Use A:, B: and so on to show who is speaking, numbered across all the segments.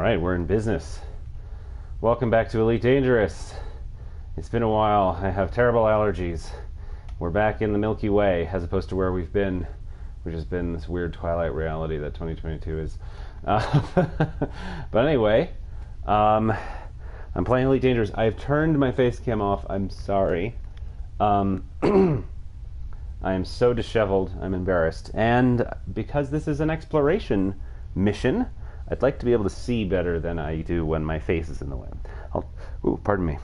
A: Alright, we're in business. Welcome back to Elite Dangerous. It's been a while. I have terrible allergies. We're back in the Milky Way as opposed to where we've been, which has been this weird twilight reality that 2022 is. But anyway, I'm playing Elite Dangerous. I've turned my face cam off. I'm sorry. I am so disheveled. I'm embarrassed. And because this is an exploration mission, I'd like to be able to see better than I do when my face is in the way. Pardon me.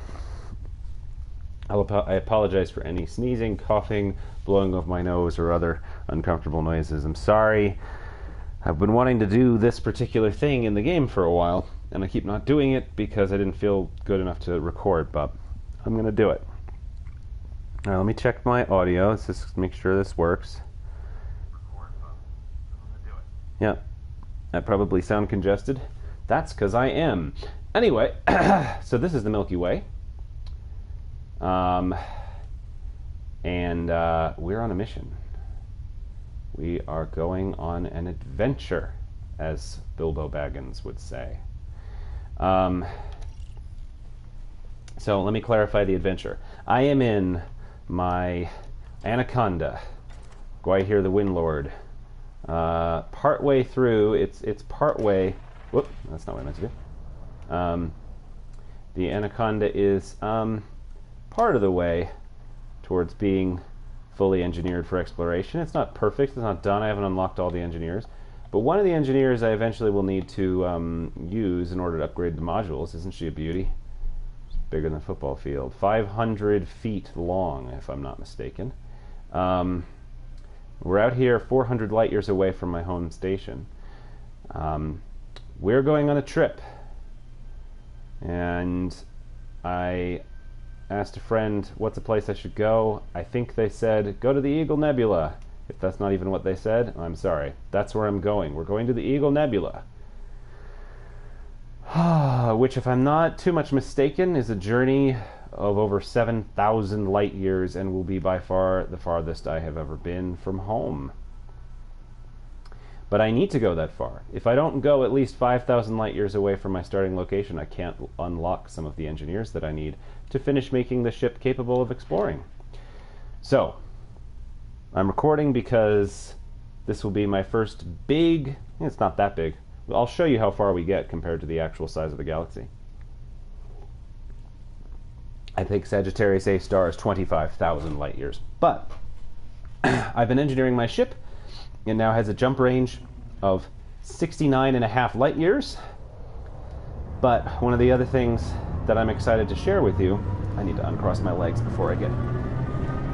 A: I apologize for any sneezing, coughing, blowing of my nose, or other uncomfortable noises. I'm sorry. I've been wanting to do this particular thing in the game for a while, and I keep not doing it because I didn't feel good enough to record, but I'm going to do it. All right, let me check my audio. Let's just make sure this works. Yeah. I probably sound congested. That's because I am. Anyway, so this is the Milky Way. And we're on a mission. We are going on an adventure, as Bilbo Baggins would say. So let me clarify the adventure. I am in my Anaconda, Gwaihir the Windlord. Partway through, it's partway. Whoop, that's not what I meant to do. The Anaconda is part of the way towards being fully engineered for exploration. It's not perfect. It's not done. I haven't unlocked all the engineers, but one of the engineers I eventually will need to use in order to upgrade the modules. Isn't she a beauty? It's bigger than a football field. 500 feet long, if I'm not mistaken. We're out here 400 light years away from my home station. We're going on a trip. And I asked a friend, what's a place I should go? I think they said, go to the Eagle Nebula. If that's not even what they said, I'm sorry. That's where I'm going. We're going to the Eagle Nebula. Which, if I'm not too much mistaken, is a journey of over 7,000 light years and will be by far the farthest I have ever been from home. But I need to go that far. If I don't go at least 5,000 light years away from my starting location, I can't unlock some of the engineers that I need to finish making the ship capable of exploring. So, I'm recording because this will be my first big... It's not that big. I'll show you how far we get compared to the actual size of the galaxy. I think Sagittarius A star is 25,000 light years. But I've been engineering my ship. It now has a jump range of 69.5 light years. But one of the other things that I'm excited to share with you, I need to uncross my legs before I get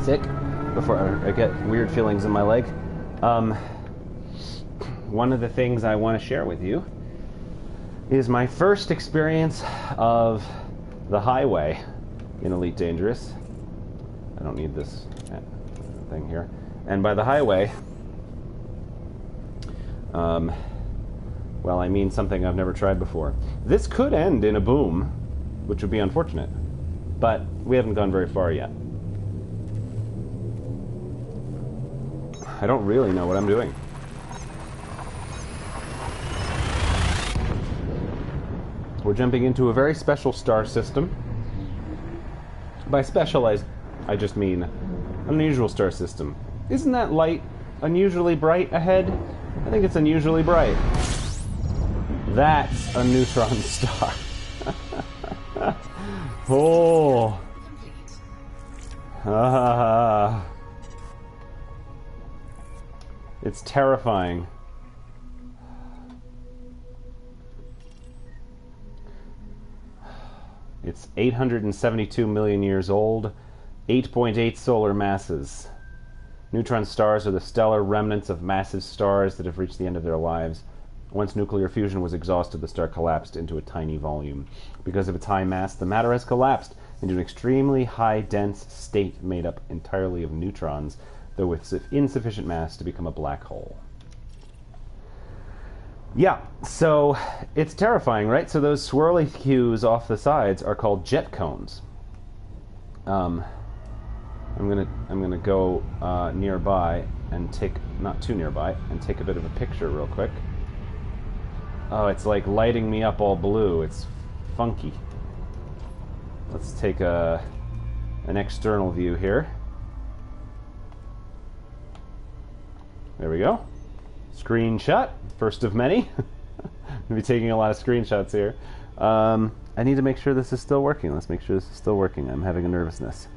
A: sick, before I get weird feelings in my leg. One of the things I want to share with you is my first experience of the highway in Elite Dangerous. I don't need this thing here. And by the highway, well, I mean something I've never tried before. This could end in a boom, which would be unfortunate, but we haven't gone very far yet. I don't really know what I'm doing. We're jumping into a very special star system. By special, I just mean unusual star system. Isn't that light unusually bright ahead? I think it's unusually bright. That's a neutron star. Oh. It's terrifying. It's 872 million years old, 8.8 solar masses. Neutron stars are the stellar remnants of massive stars that have reached the end of their lives. Once nuclear fusion was exhausted, the star collapsed into a tiny volume. Because of its high mass, the matter has collapsed into an extremely high dense state made up entirely of neutrons, though with insufficient mass to become a black hole. Yeah, so it's terrifying, right? So those swirly hues off the sides are called jet cones. I'm gonna go nearby and take, not too nearby, and take a bit of a picture real quick. Oh, it's like lighting me up all blue. It's funky. Let's take an external view here. There we go. Screenshot, first of many. I'm going to be taking a lot of screenshots here. I need to make sure this is still working. Let's make sure this is still working. I'm having a nervousness.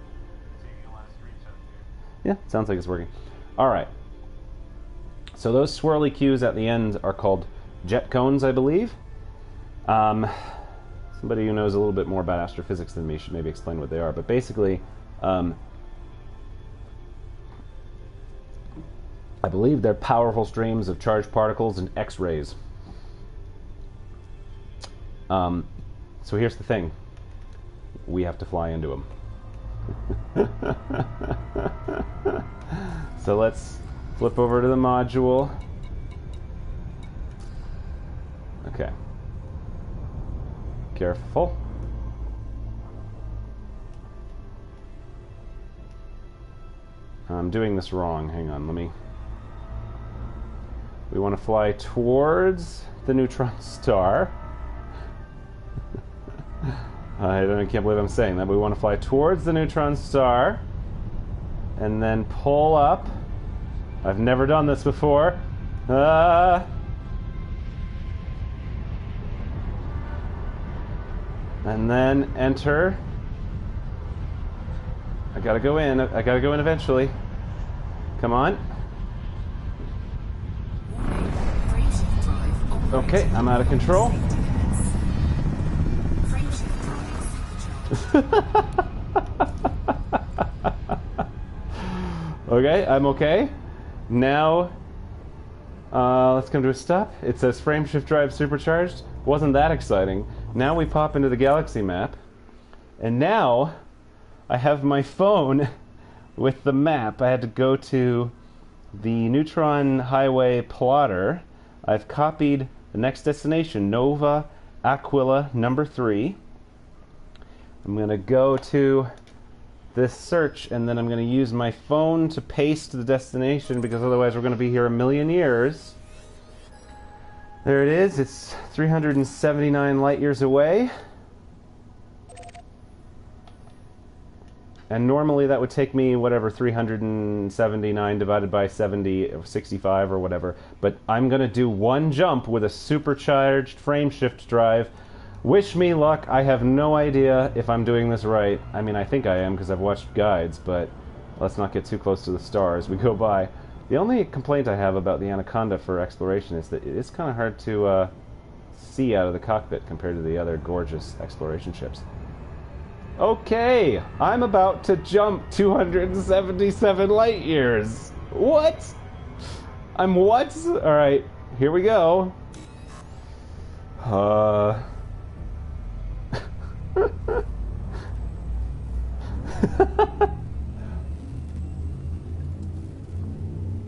B: Taking a lot of screenshots here.
A: Yeah, sounds like it's working. All right. So those swirly cues at the end are called jet cones, I believe. Somebody who knows a little bit more about astrophysics than me should maybe explain what they are. But basically, I believe they're powerful streams of charged particles and X-rays. So here's the thing. We have to fly into them. So let's flip over to the module. Okay. Careful. I'm doing this wrong. Hang on, let me... We want to fly towards the neutron star. I can't believe I'm saying that, but we want to fly towards the neutron star and then pull up. I've never done this before. And then enter. I gotta go in. I gotta go in eventually. Come on. Okay, I'm out of control. Okay, I'm okay. Now, let's come to a stop. It says frameshift drive supercharged. Wasn't that exciting? Now we pop into the galaxy map, and now I have my phone with the map. I had to go to the Neutron Highway plotter. I've copied the next destination, Nova Aquila number 3. I'm going to go to this search, and then I'm going to use my phone to paste the destination, because otherwise we're going to be here a million years. There it is. It's 379 light years away. And normally that would take me, whatever, 379 divided by 70, or 65 or whatever. But I'm going to do one jump with a supercharged frameshift drive. Wish me luck. I have no idea if I'm doing this right. I mean, I think I am because I've watched guides, but let's not get too close to the star as we go by. The only complaint I have about the Anaconda for exploration is that it's kind of hard to see out of the cockpit compared to the other gorgeous exploration ships. Okay, I'm about to jump 277 light years. What? I'm what? All right, here we go.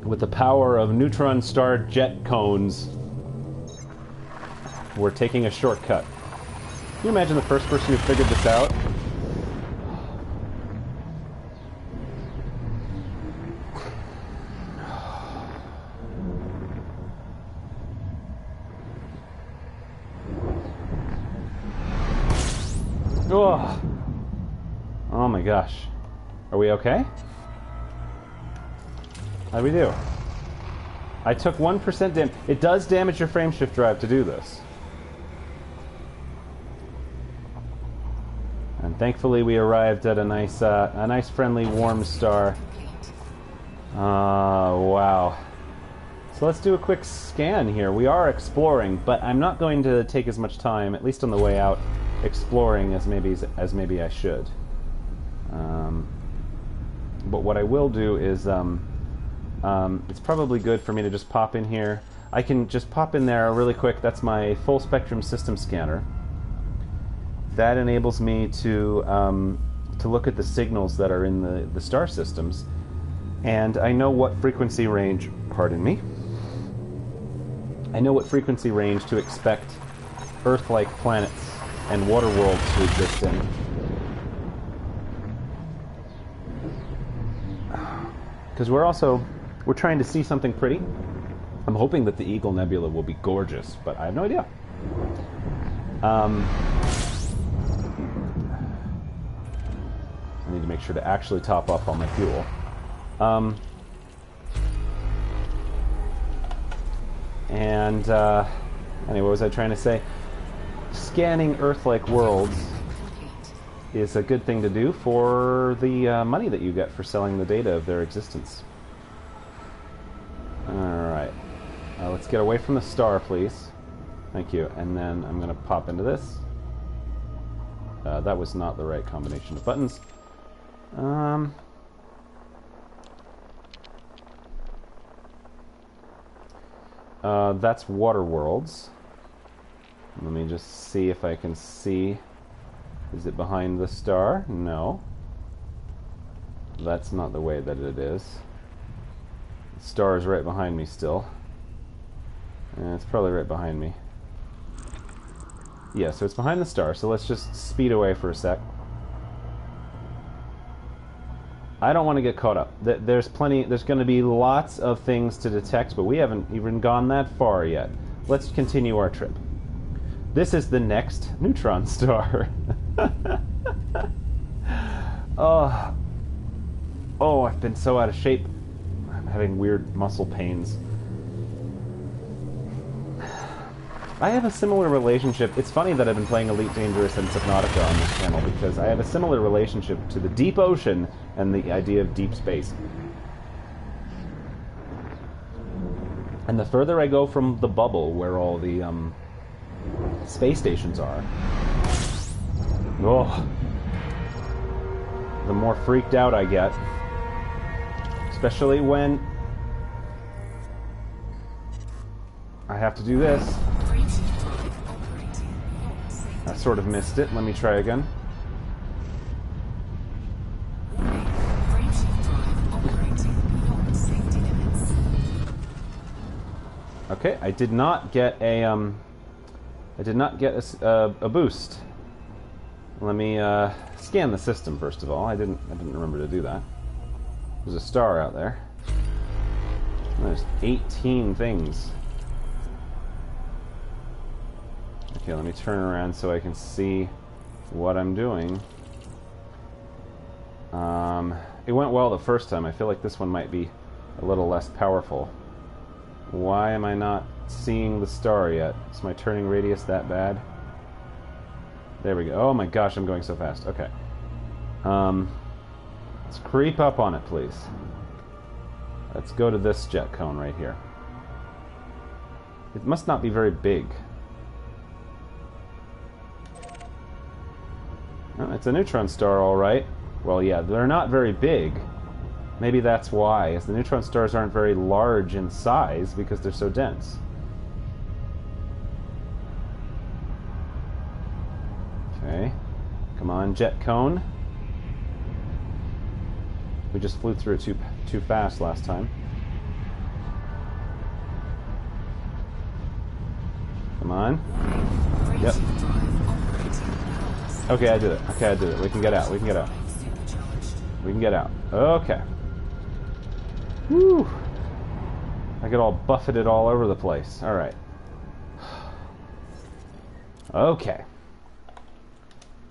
A: With the power of neutron star jet cones, we're taking a shortcut. Can you imagine the first person who figured this out? Oh. Oh my gosh. Are we okay? How'd we do? I took 1% damage. It does damage your frameshift drive to do this. And thankfully we arrived at a nice friendly warm star. Wow. So let's do a quick scan here. We are exploring, but I'm not going to take as much time, at least on the way out, exploring as maybe I should. But what I will do is it's probably good for me to just pop in here. I can just pop in there really quick. That's my full spectrum system scanner. That enables me to look at the signals that are in the star systems, and I know what frequency range. Pardon me. I know what frequency range to expect Earth-like planets and water worlds to exist in. Because we're trying to see something pretty. I'm hoping that the Eagle Nebula will be gorgeous, but I have no idea. I need to make sure to actually top up on my fuel. Anyway, what was I trying to say? Scanning Earth-like worlds is a good thing to do for the money that you get for selling the data of their existence. Alright. Let's get away from the star, please. Thank you. And then I'm going to pop into this. That was not the right combination of buttons. That's Water Worlds. Let me just see if I can see. Is it behind the star? No. That's not the way that it is. The star is right behind me still. And it's probably right behind me. Yeah, so it's behind the star, so let's just speed away for a sec. I don't want to get caught up. There's going to be lots of things to detect, but we haven't even gone that far yet. Let's continue our trip. This is the next neutron star. Oh, I've been so out of shape. I'm having weird muscle pains. I have a similar relationship. It's funny that I've been playing Elite Dangerous and Subnautica on this channel, because I have a similar relationship to the deep ocean and the idea of deep space. And the further I go from the bubble where all the space stations are, the more freaked out I get. Especially when I have to do this. I sort of missed it. Let me try again. Okay, I did not get a boost. Let me scan the system first of all. I didn't remember to do that. There's a star out there. There's 18 things. Okay, let me turn around so I can see what I'm doing. It went well the first time. I feel like this one might be a little less powerful. Why am I not seeing the star yet? Is my turning radius that bad? There we go. Oh my gosh, I'm going so fast. Okay. Let's creep up on it, please. Let's go to this jet cone right here. It must not be very big. Oh, it's a neutron star, all right. Well, yeah, they're not very big. Maybe that's why, as the neutron stars aren't very large in size because they're so dense. Okay. Come on, jet cone. We just flew through it too fast last time. Come on. Yep. Okay, I did it. Okay, I did it. We can get out. We can get out. We can get out. Okay. Whew. I get all buffeted all over the place. All right. Okay.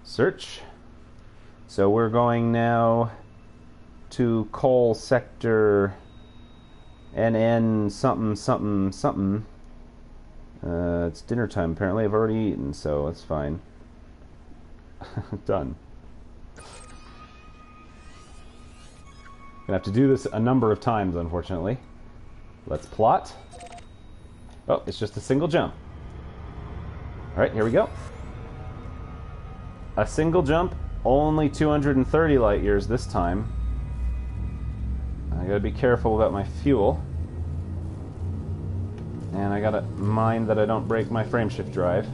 A: Search. So we're going now to coal sector NN something something something. It's dinner time apparently. I've already eaten, so it's fine. Done. Gonna have to do this a number of times, unfortunately. Let's plot. Oh, it's just a single jump. Alright, here we go. A single jump, only 230 light years this time. I gotta be careful about my fuel. And I gotta mind that I don't break my frameshift drive.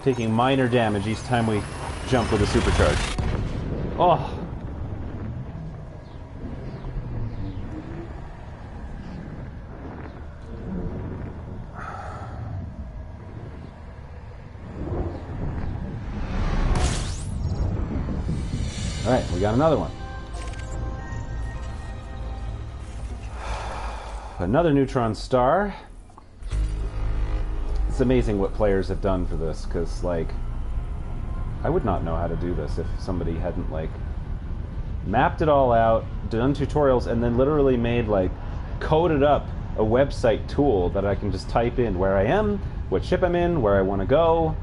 A: Taking minor damage each time we jump with a supercharge. Oh! Alright, we got another one. another neutron star. It's amazing what players have done for this, because, like, I would not know how to do this if somebody hadn't, like, mapped it all out, done tutorials, and then literally made, like, coded up a website tool that I can just type in where I am, what ship I'm in, where I want to go,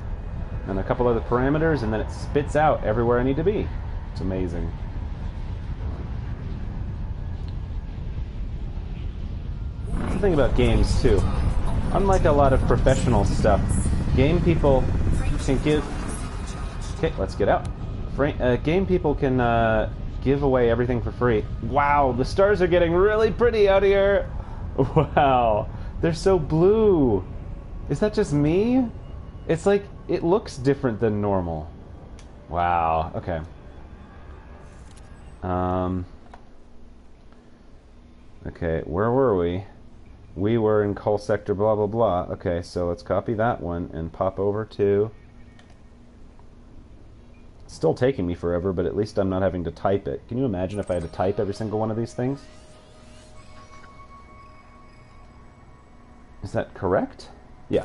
A: and a couple other parameters, and then it spits out everywhere I need to be. It's amazing. That's the thing about games, too. Unlike a lot of professional stuff, game people can give... Okay, let's get out. Game people can give away everything for free. Wow, the stars are getting really pretty out here! Wow, they're so blue! Is that just me? It's like, it looks different than normal. Wow, okay. Okay, where were we? We were in Cull Sector blah blah blah. Okay, so let's copy that one and pop over to... It's still taking me forever, but at least I'm not having to type it. Can you imagine if I had to type every single one of these things? Is that correct? Yeah.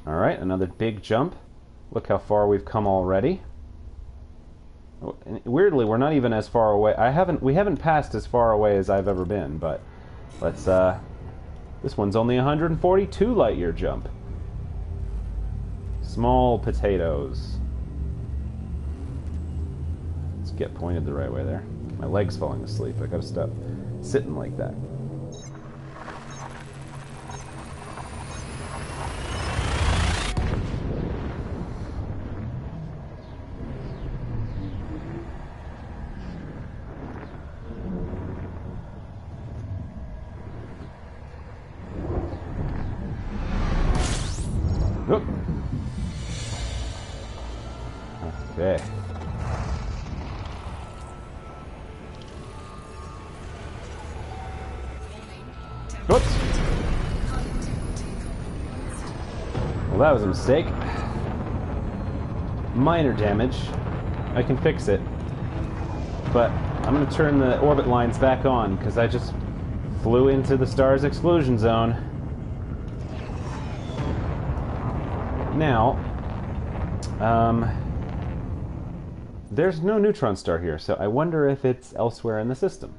A: Alright, another big jump. Look how far we've come already. Weirdly, we're not even as far away. We haven't passed as far away as I've ever been, but let's this one's only 142 light year jump. Small potatoes. Let's get pointed the right way there. My leg's falling asleep. I gotta stop sitting like that. Oop. Okay. Oops. Well, that was a mistake. Minor damage. I can fix it. But I'm going to turn the orbit lines back on because I just flew into the star's exclusion zone. Now, there's no neutron star here, so I wonder if it's elsewhere in the system.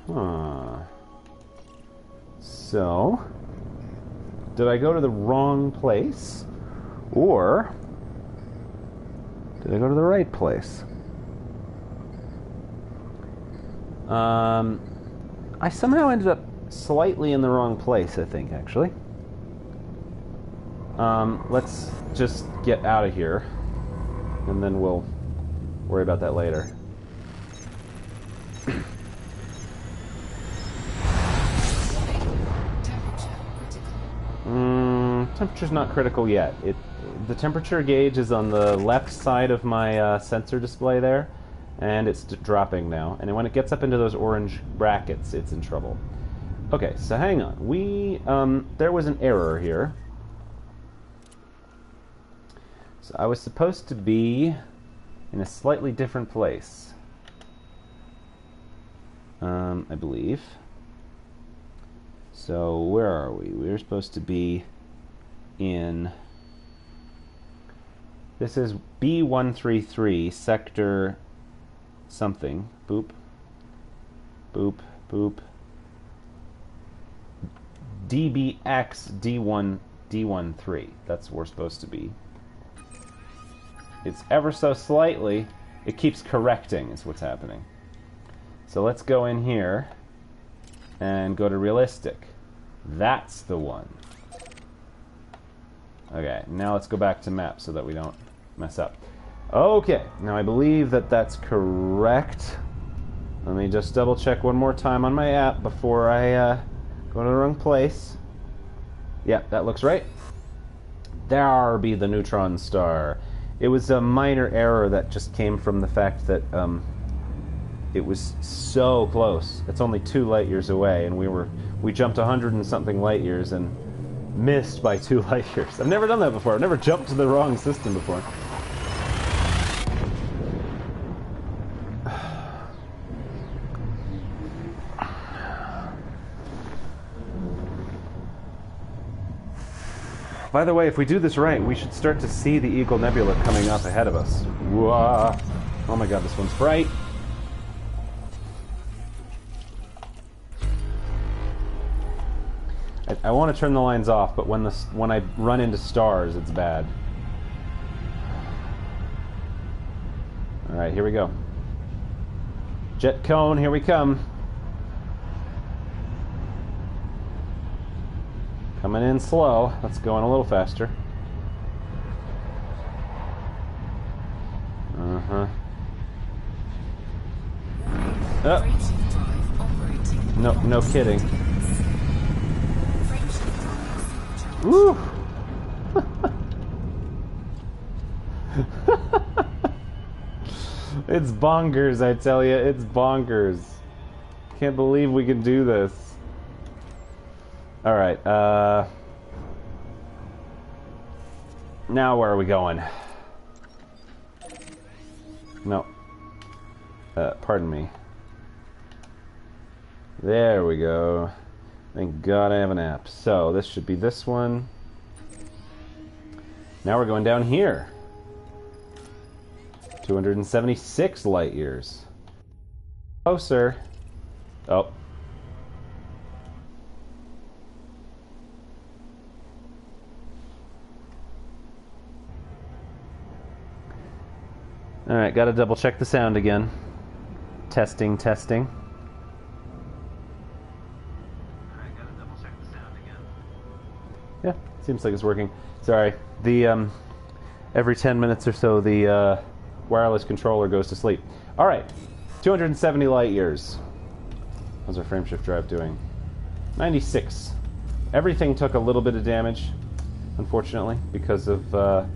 A: Huh. So, did I go to the wrong place? Or did I go to the right place? I somehow ended up slightly in the wrong place, I think, actually. Let's just get out of here, and then we'll worry about that later. Temperature's not critical yet. The temperature gauge is on the left side of my sensor display there, and it's dropping now. And when it gets up into those orange brackets, it's in trouble. Okay, so hang on. There was an error here. So I was supposed to be in a slightly different place, I believe. So where are we? We're supposed to be in... This is B133, sector something. Boop. Boop. Boop. DBX D13. That's where we're supposed to be. It's ever so slightly, it keeps correcting is what's happening. So let's go in here and go to realistic. That's the one. Okay, now let's go back to map so that we don't mess up. Okay, now I believe that that's correct. Let me just double check one more time on my app before I go to the wrong place. Yeah, that looks right. There be the neutron star. It was a minor error that just came from the fact that it was so close. It's only 2 light years away, and we jumped 100 and something light years and missed by 2 light years. I've never done that before. I've never jumped to the wrong system before. By the way, if we do this right, we should start to see the Eagle Nebula coming up ahead of us. Whoa. Oh my god, this one's bright. I want to turn the lines off, but when I run into stars, it's bad. Alright, here we go. Jet cone, here we come. Coming in slow. Let's go in a little faster. Uh-huh. Oh. No kidding. Woo! It's bonkers, I tell you. It's bonkers. Can't believe we can do this. Alright, now where are we going? No. Pardon me. There we go. Thank God I have an app. So, this should be this one. Now we're going down here. 276 light years. Closer. Oh. Alright, gotta double check the sound again. Testing, testing. Yeah, seems like it's working. Sorry, the every 10 minutes or so the wireless controller goes to sleep. All right, 270 light years. How's our frameshift drive doing? 96. Everything took a little bit of damage, unfortunately, because of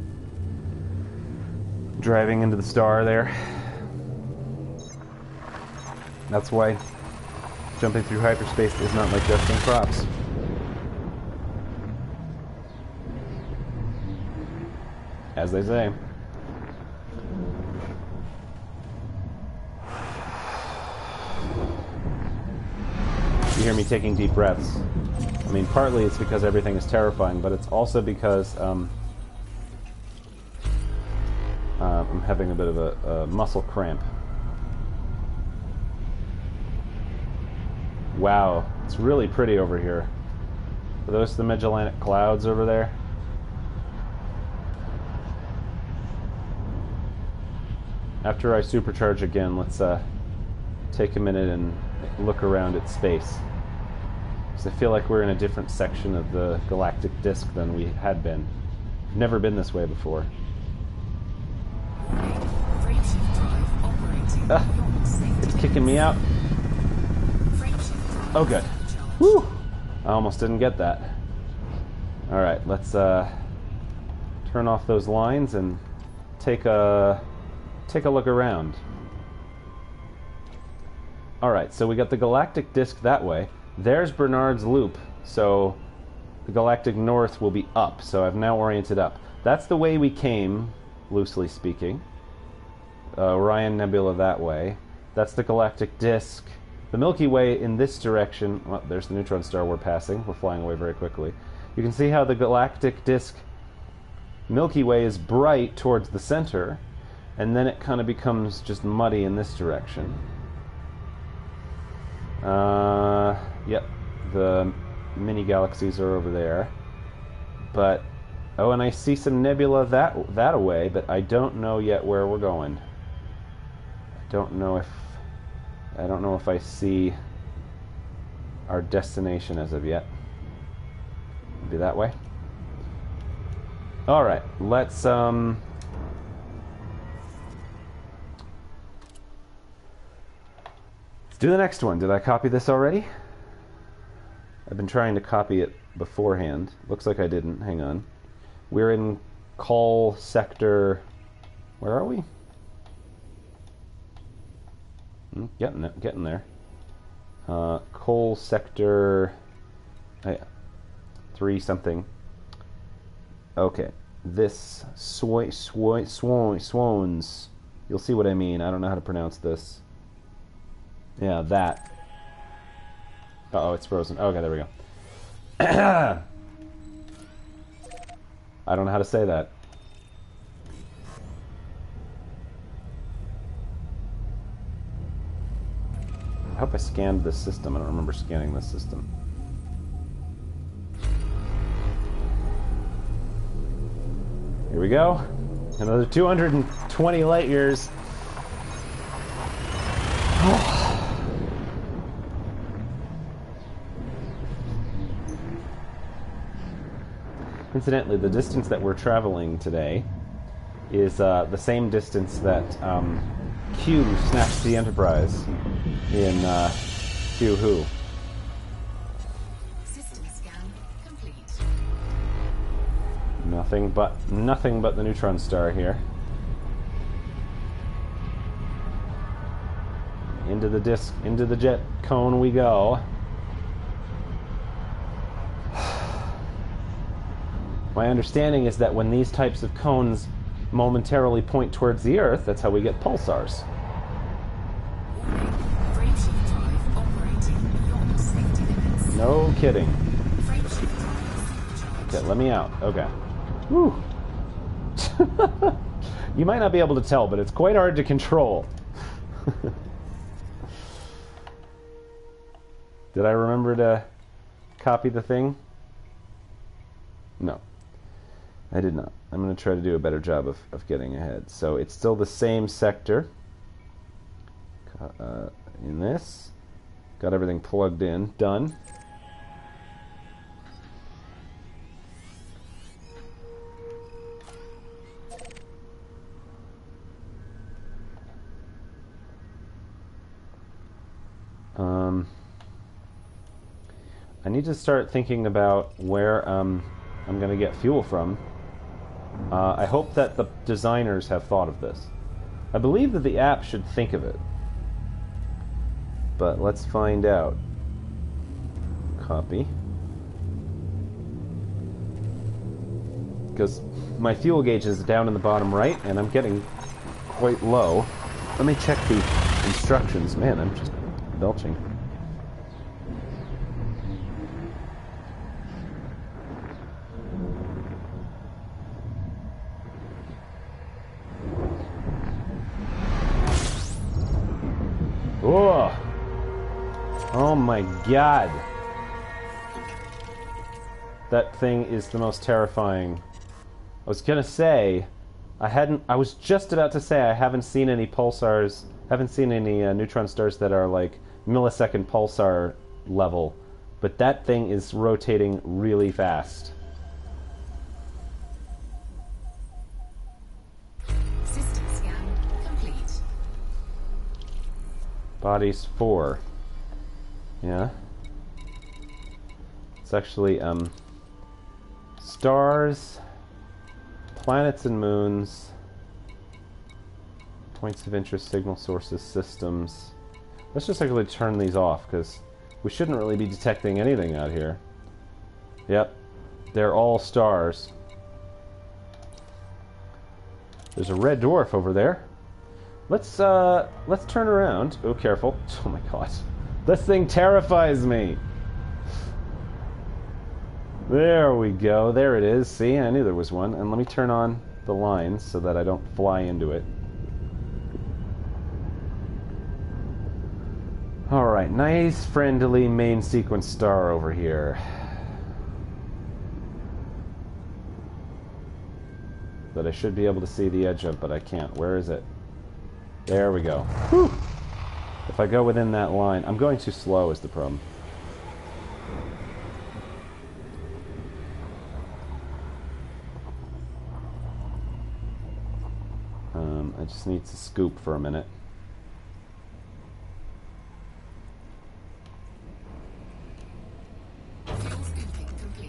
A: driving into the star there. That's why jumping through hyperspace is not like dusting crops. As they say. You hear me taking deep breaths. I mean, partly it's because everything is terrifying, but it's also because I'm having a bit of a muscle cramp. Wow, it's really pretty over here. Are those the Magellanic Clouds over there? After I supercharge again, let's take a minute and look around at space. Because I feel like we're in a different section of the galactic disk than we had been. We've never been this way before. It's kicking me out. Oh, good. Whew! I almost didn't get that. Alright, let's turn off those lines and take a look around. Alright, so we got the galactic disk that way. There's Bernard's Loop, so the galactic north will be up, so I've now oriented up. That's the way we came, loosely speaking. Orion Nebula that way. That's the galactic disk. The Milky Way in this direction. Well, there's the neutron star we're passing. We're flying away very quickly. You can see how the galactic disk Milky Way is bright towards the center, and then it kind of becomes just muddy in this direction. Yep, the mini galaxies are over there. But oh, and I see some nebula that away, but I don't know yet where we're going. I don't know if I see our destination as of yet. Be that way. All right, let's do the next one. Did I copy this already? I've been trying to copy it beforehand. Looks like I didn't. Hang on. We're in Call Sector. Where are we? Getting there. Coal Sector 3 something. Okay. This Swans. You'll see what I mean. I don't know how to pronounce this. Yeah, that. Uh-oh, it's frozen. Okay, there we go. I don't know how to say that. I hope I scanned this system. I don't remember scanning this system. Here we go. Another 220 light years. Incidentally, the distance that we're traveling today is the same distance that Q snatched the Enterprise in Q Who.
C: System scan complete.
A: Nothing but the neutron star here. Into the disk, into the jet cone we go. My understanding is that when these types of cones momentarily point towards the Earth, that's how we get pulsars.
C: Frameshift drive operating beyond safety limits.
A: No kidding.
C: Frameshift drive supercharged.
A: Okay, let me out. Okay. Whew. You might not be able to tell, but it's quite hard to control. Did I remember to copy the thing? No. I did not. I'm going to try to do a better job of getting ahead. So it's still the same sector. In this. Got everything plugged in. Done. I need to start thinking about where I'm going to get fuel from. I hope that the designers have thought of this. I believe that the app should think of it. But let's find out. Copy. Because my fuel gauge is down in the bottom right, and I'm getting quite low. Let me check the instructions. Man, I'm just belching. Oh! Oh my god! That thing is the most terrifying. I was gonna say, I was just about to say I haven't seen any pulsars, haven't seen any neutron stars that are like millisecond pulsar level, but that thing is rotating really fast.
C: System scan complete.
A: Bodies 4. Yeah. It's actually, stars, planets and moons, points of interest, signal sources, systems. Let's just actually turn these off, because we shouldn't really be detecting anything out here. Yep. They're all stars. There's a red dwarf over there. Let's turn around. Oh, careful. Oh my god. This thing terrifies me. There we go. There it is. See, I knew there was one. And let me turn on the lines so that I don't fly into it. Alright, nice, friendly main sequence star over here. That I should be able to see the edge of, but I can't. Where is it? There we go. Whew! If I go within that line... I'm going too slow is the problem. I just need to scoop for a minute.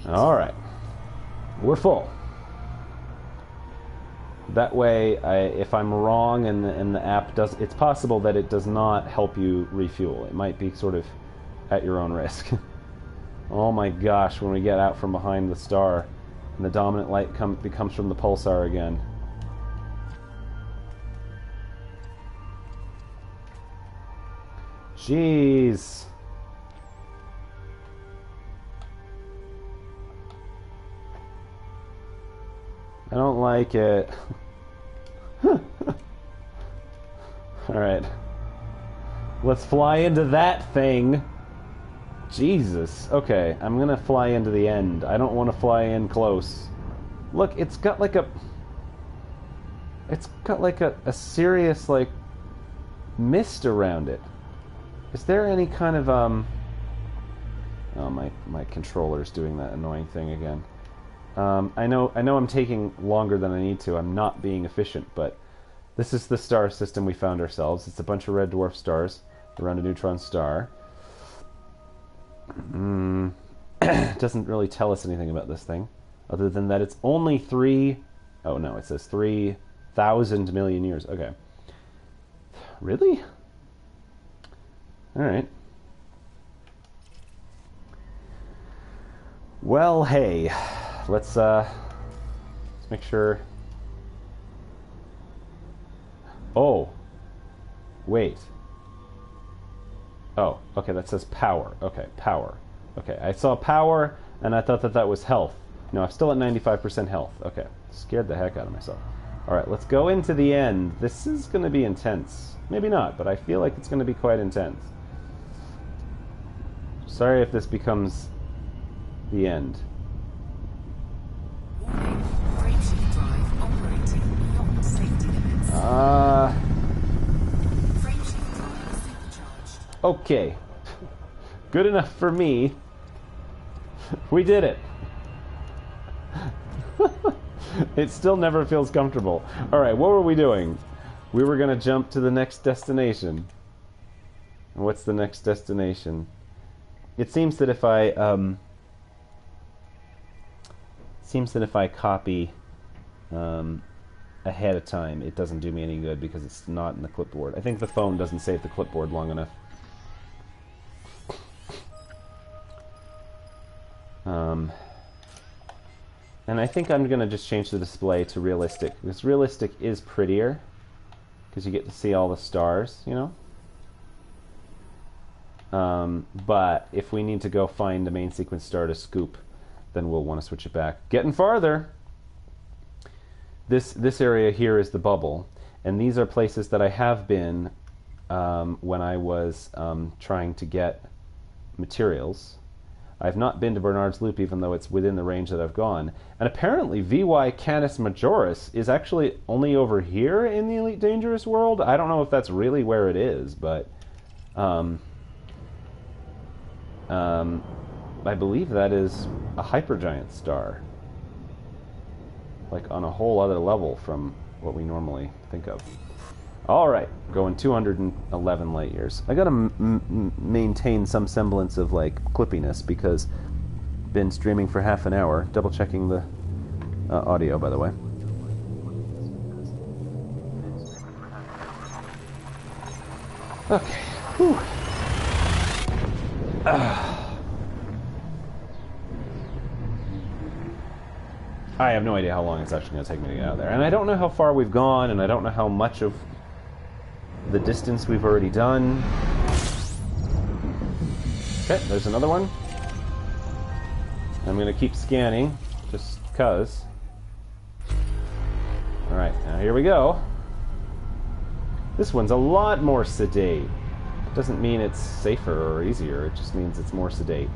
A: Alright. We're full. That way, if I'm wrong and the app does... It's possible that it does not help you refuel. It might be sort of at your own risk. Oh my gosh, when we get out from behind the star and the dominant light becomes from the pulsar again. Jeez. I don't like it. Alright. Let's fly into that thing. Jesus. Okay, I'm gonna fly into the end. I don't want to fly in close. Look, it's got like a... It's got like a serious, like, mist around it. Is there any kind of, Oh, my controller's doing that annoying thing again. I know I'm taking longer than I need to. I'm not being efficient, but this is the star system we found ourselves. It's a bunch of red dwarf stars around a neutron star. It doesn't really tell us anything about this thing, other than that it's only 3... Oh, no, it says 3,000 million years. Okay. Really? Alright. Well, hey. Let's make sure... Oh. Wait. Oh, okay, that says power. Okay, power. Okay, I saw power, and I thought that was health. No, I'm still at 95% health. Okay, scared the heck out of myself. Alright, let's go into the end. This is going to be intense. Maybe not, but I feel like it's going to be quite intense. Sorry if this becomes the end.
C: Warning. Frameshift drive operating beyond safety limits. Frameshift drive supercharged.
A: Okay. Good enough for me. We did it. It still never feels comfortable. Alright, what were we doing? We were going to jump to the next destination. And what's the next destination? It seems that if I copy ahead of time, it doesn't do me any good because it's not in the clipboard. I think the phone doesn't save the clipboard long enough. And I think I'm going to just change the display to realistic, because realistic is prettier, because you get to see all the stars, you know? But if we need to go find the main sequence star to scoop, then we'll want to switch it back. Getting farther! This area here is the bubble, and these are places that I have been when I was trying to get materials. I've not been to Bernard's Loop, even though it's within the range that I've gone. And apparently VY Canis Majoris is actually only over here in the Elite Dangerous world. I don't know if that's really where it is, but I believe that is a hypergiant star. Like on a whole other level from what we normally think of. Alright, going 211 light years. I gotta maintain some semblance of like clippiness because been streaming for half an hour, double checking the audio by the way. Okay. Whew. I have no idea how long it's actually going to take me to get out there. And I don't know how far we've gone, and I don't know how much of the distance we've already done. Okay, there's another one. I'm going to keep scanning, just because. Alright, now here we go. This one's a lot more sedate. It doesn't mean it's safer or easier, it just means it's more sedate.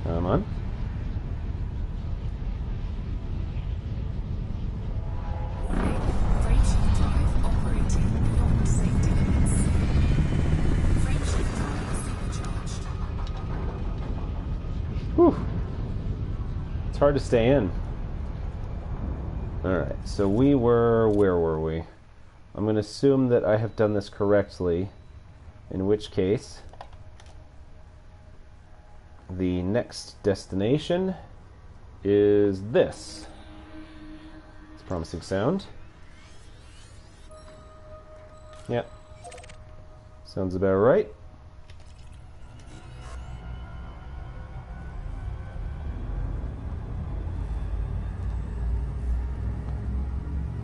A: Come on.
C: Frameshift drive operating beyond safety limits. Frameshift drive supercharged.
A: Whew. It's hard to stay in. Alright, so we were... where were we? I'm going to assume that I have done this correctly, in which case the next destination is this. It's a promising sound. Yep. Sounds about right.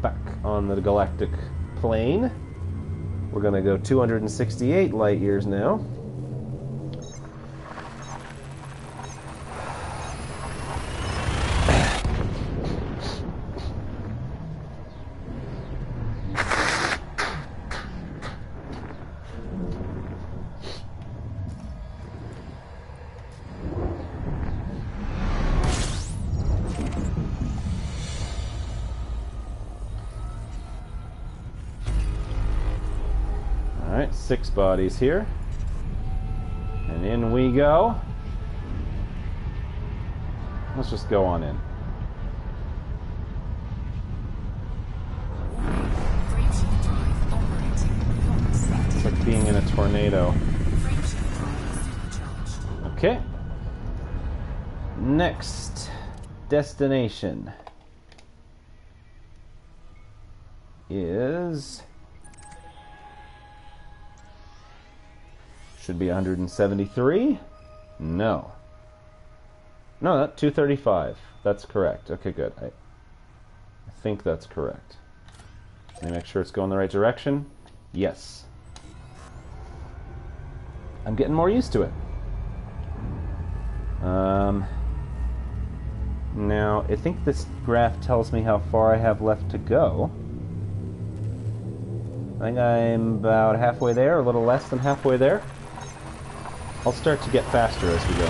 A: back on the galactic plane. We're going to go 268 light years now. Alright, 6 bodies here. And in we go. Let's just go on in. It's like being in a tornado. Okay. Next destination is... should be 173. No. No, that's 235. That's correct. Okay, good. I think that's correct. Let me make sure it's going the right direction. Yes. I'm getting more used to it. Now, I think this graph tells me how far I have left to go. I think I'm about halfway there, a little less than halfway there. I'll start to get faster as we go.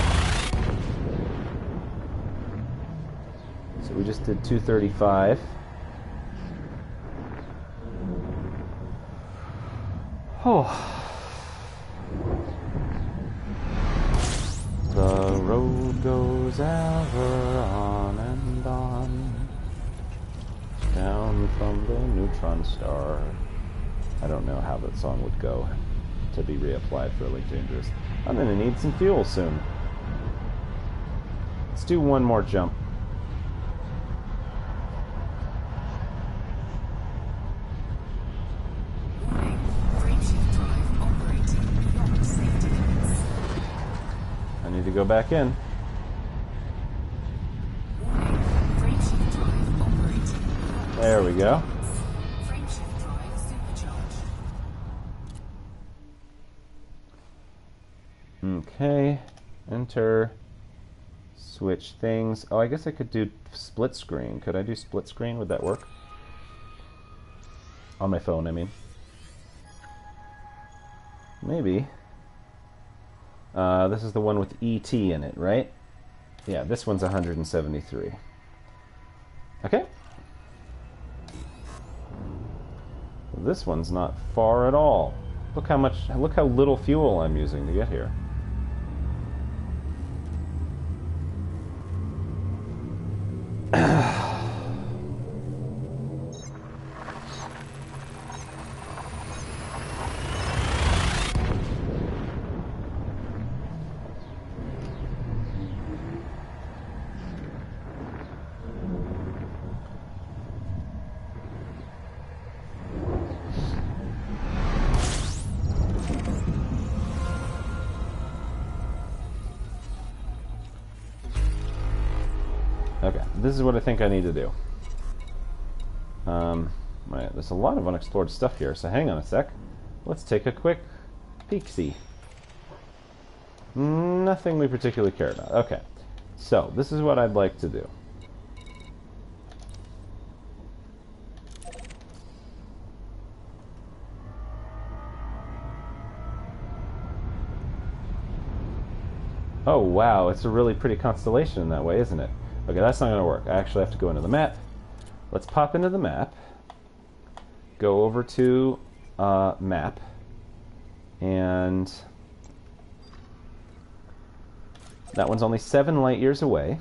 A: So we just did 235. Oh. The road goes ever on and on, down from the Neutron star. I don't know how that song would go to be reapplied for Elite Dangerous. I'm gonna need some fuel soon. Let's do one more jump. I need to go back in. There we go. Okay, enter, switch things. Oh, I guess I could do split screen. Could I do split screen? Would that work? On my phone, I mean. Maybe. This is the one with ET in it, right? Yeah, this one's 173. Okay. This one's not far at all. Look how little fuel I'm using to get here. Okay, this is what I think I need to do. Right, there's a lot of unexplored stuff here, so hang on a sec. Let's take a quick peek-see. Nothing we particularly care about. Okay, so this is what I'd like to do. Oh wow, it's a really pretty constellation in that way, isn't it? Okay, that's not going to work. I actually have to go into the map. Let's pop into the map. Go over to map. And that one's only 7 light years away.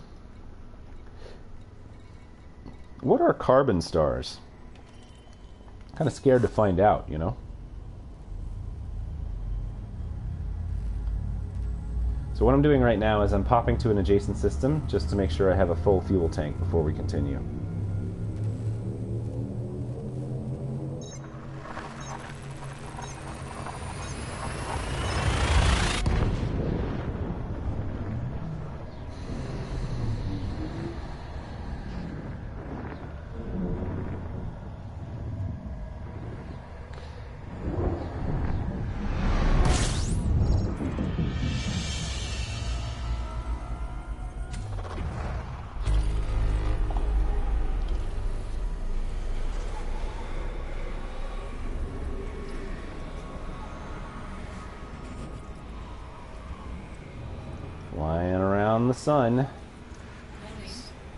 A: What are carbon stars? Kind of scared to find out, you know? So what I'm doing right now is I'm popping to an adjacent system just to make sure I have a full fuel tank before we continue. the sun.
C: Warning.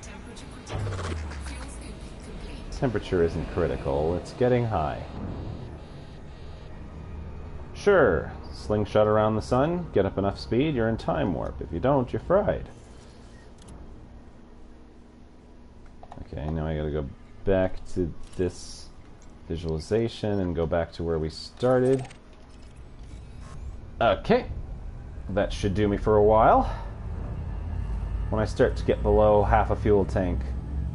C: Temperature critical. Fuel scooping complete.
A: Temperature isn't critical, it's getting high. Sure, slingshot around the sun, get up enough speed, you're in time warp. If you don't, you're fried. Okay, now I gotta go back to this visualization and go back to where we started. Okay, that should do me for a while. When I start to get below half a fuel tank,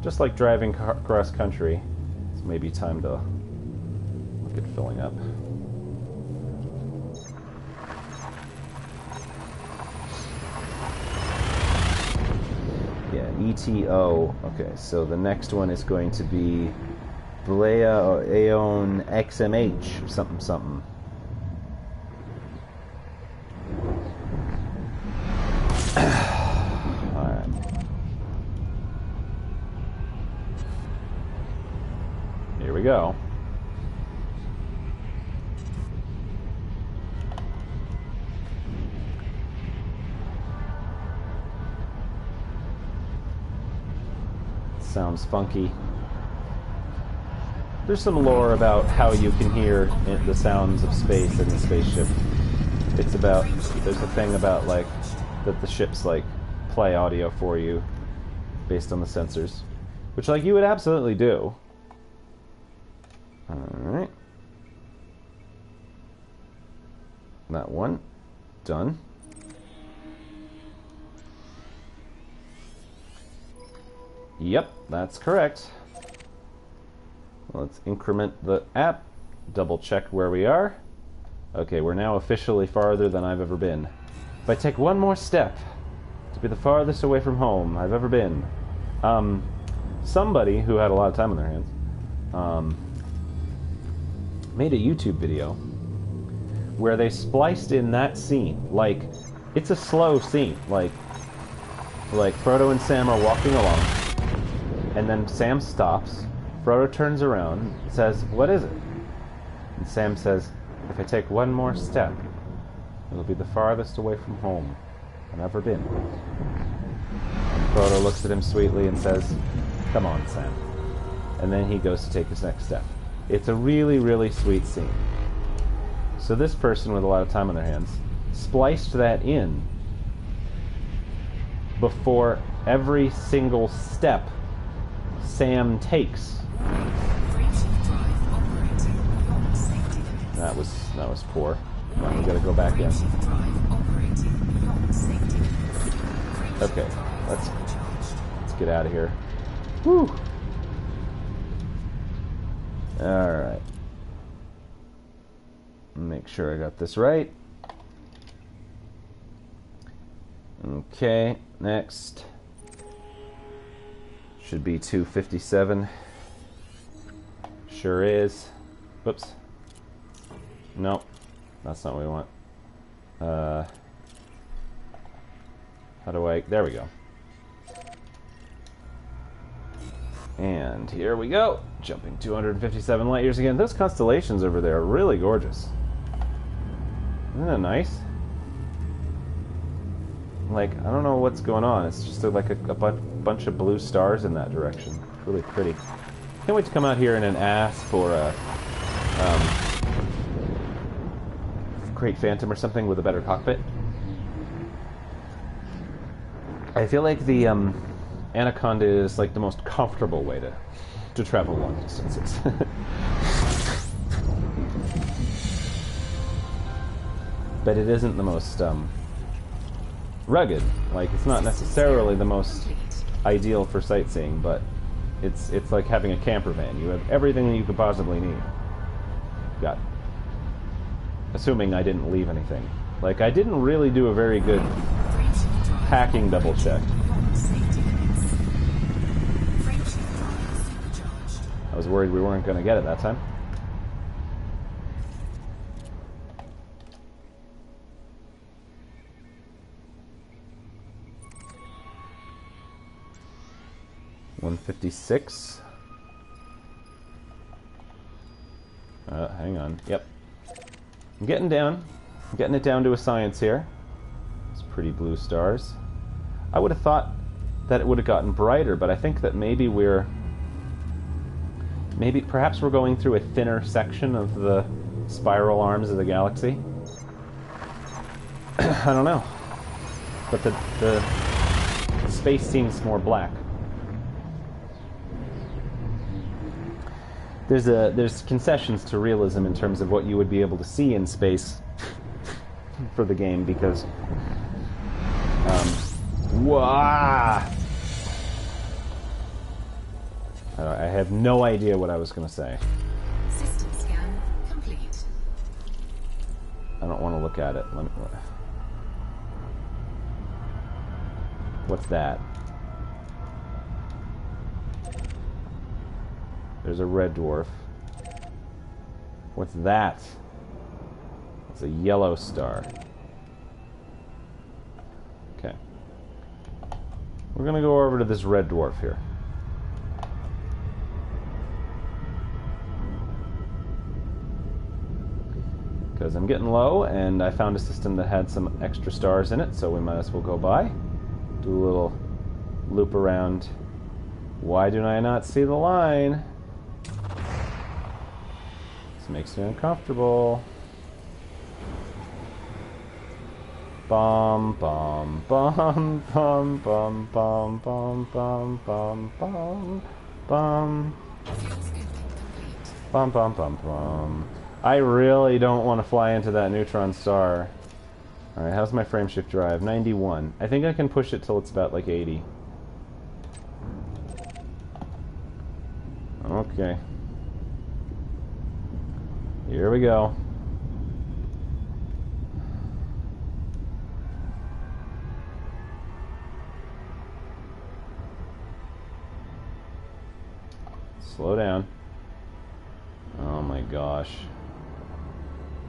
A: just like driving cross country, it's maybe time to look at filling up. Yeah, ETO. Okay, so the next one is going to be Blea or Aeon XMH or something something. Alright. Here we go. Sounds funky. There's some lore about how you can hear the sounds of space in the spaceship. It's about, there's a thing about like that the ships like play audio for you based on the sensors, which like you would absolutely do. Alright. That one done. Yep, that's correct. Let's increment the app, double check where we are. Okay, we're now officially farther than I've ever been. If I take one more step to be the farthest away from home I've ever been. Somebody who had a lot of time on their hands made a YouTube video where they spliced in that scene. Like, it's a slow scene. Like Frodo and Sam are walking along, and then Sam stops. Frodo turns around, says, "What is it?" And Sam says, "If I take one more step, it'll be the farthest away from home I've ever been." And Frodo looks at him sweetly and says, "Come on, Sam." And then he goes to take his next step. It's a really, really sweet scene. So this person with a lot of time on their hands spliced that in before every single step Sam takes. That was poor. Now we gotta go back in. Okay, let's get out of here. Woo! Alright. Make sure I got this right. Okay, next. Should be 257. Sure is. Whoops. Nope. That's not what we want. How do I... There we go. And here we go. Jumping 257 light years again. Those constellations over there are really gorgeous. Isn't that nice? Like, I don't know what's going on. It's just like a bunch of blue stars in that direction. It's really pretty. Can't wait to come out here and ask for a Great Phantom or something with a better cockpit. I feel like the Anaconda is like the most comfortable way to travel long distances. But it isn't the most rugged. Like, it's not necessarily the most ideal for sightseeing, but it's like having a camper van. You have everything that you could possibly need. Got it. Assuming I didn't leave anything. Like, I didn't really do a very good packing double check. I was worried we weren't going to get it that time. $156. Hang on. Yep. I'm getting down. I'm getting it down to a science here. It's pretty blue stars. I would have thought that it would have gotten brighter, but I think that maybe perhaps we're going through a thinner section of the spiral arms of the galaxy. I don't know. But the space seems more black. There's concessions to realism in terms of what you would be able to see in space for the game, because wah! I have no idea what I was going to say.
C: System scan complete.
A: I don't want to look at it. What's that? There's a red dwarf. What's that? It's a yellow star. Okay. We're going to go over to this red dwarf here. Because I'm getting low, and I found a system that had some extra stars in it, so we might as well go by. Do a little loop around. Why do I not see the line? This makes me uncomfortable. Bum bum bum bum bum bum bum bum bum bum bum bum bum bum bum. I really don't want to fly into that neutron star. Alright, how's my frameshift drive? 91. I think I can push it till it's about like 80. Okay. Here we go. Slow down. Oh my gosh.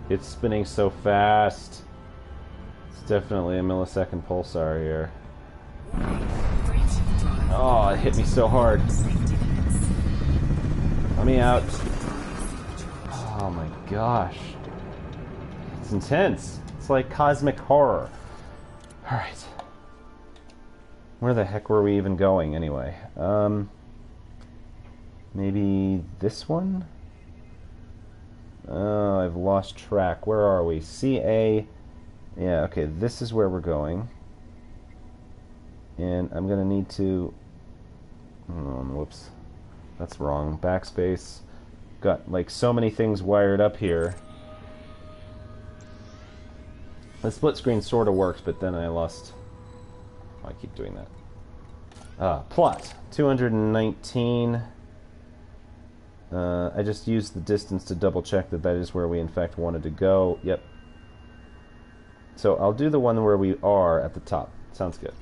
A: It's spinning so fast. It's definitely a millisecond pulsar here. Oh, it hit me so hard. Let me out. Oh my gosh. It's intense. It's like cosmic horror. Alright. Where the heck were we even going anyway? Maybe this one? Oh, I've lost track. Where are we? CA. Yeah, okay, this is where we're going. And I'm going to need to... whoops. That's wrong. Backspace. Got, like, so many things wired up here. The split screen sort of works, but then I lost... Oh, I keep doing that. Plot. 219... I just used the distance to double check that that is where we in fact wanted to go. Yep. So I'll do the one where we are at the top. Sounds good.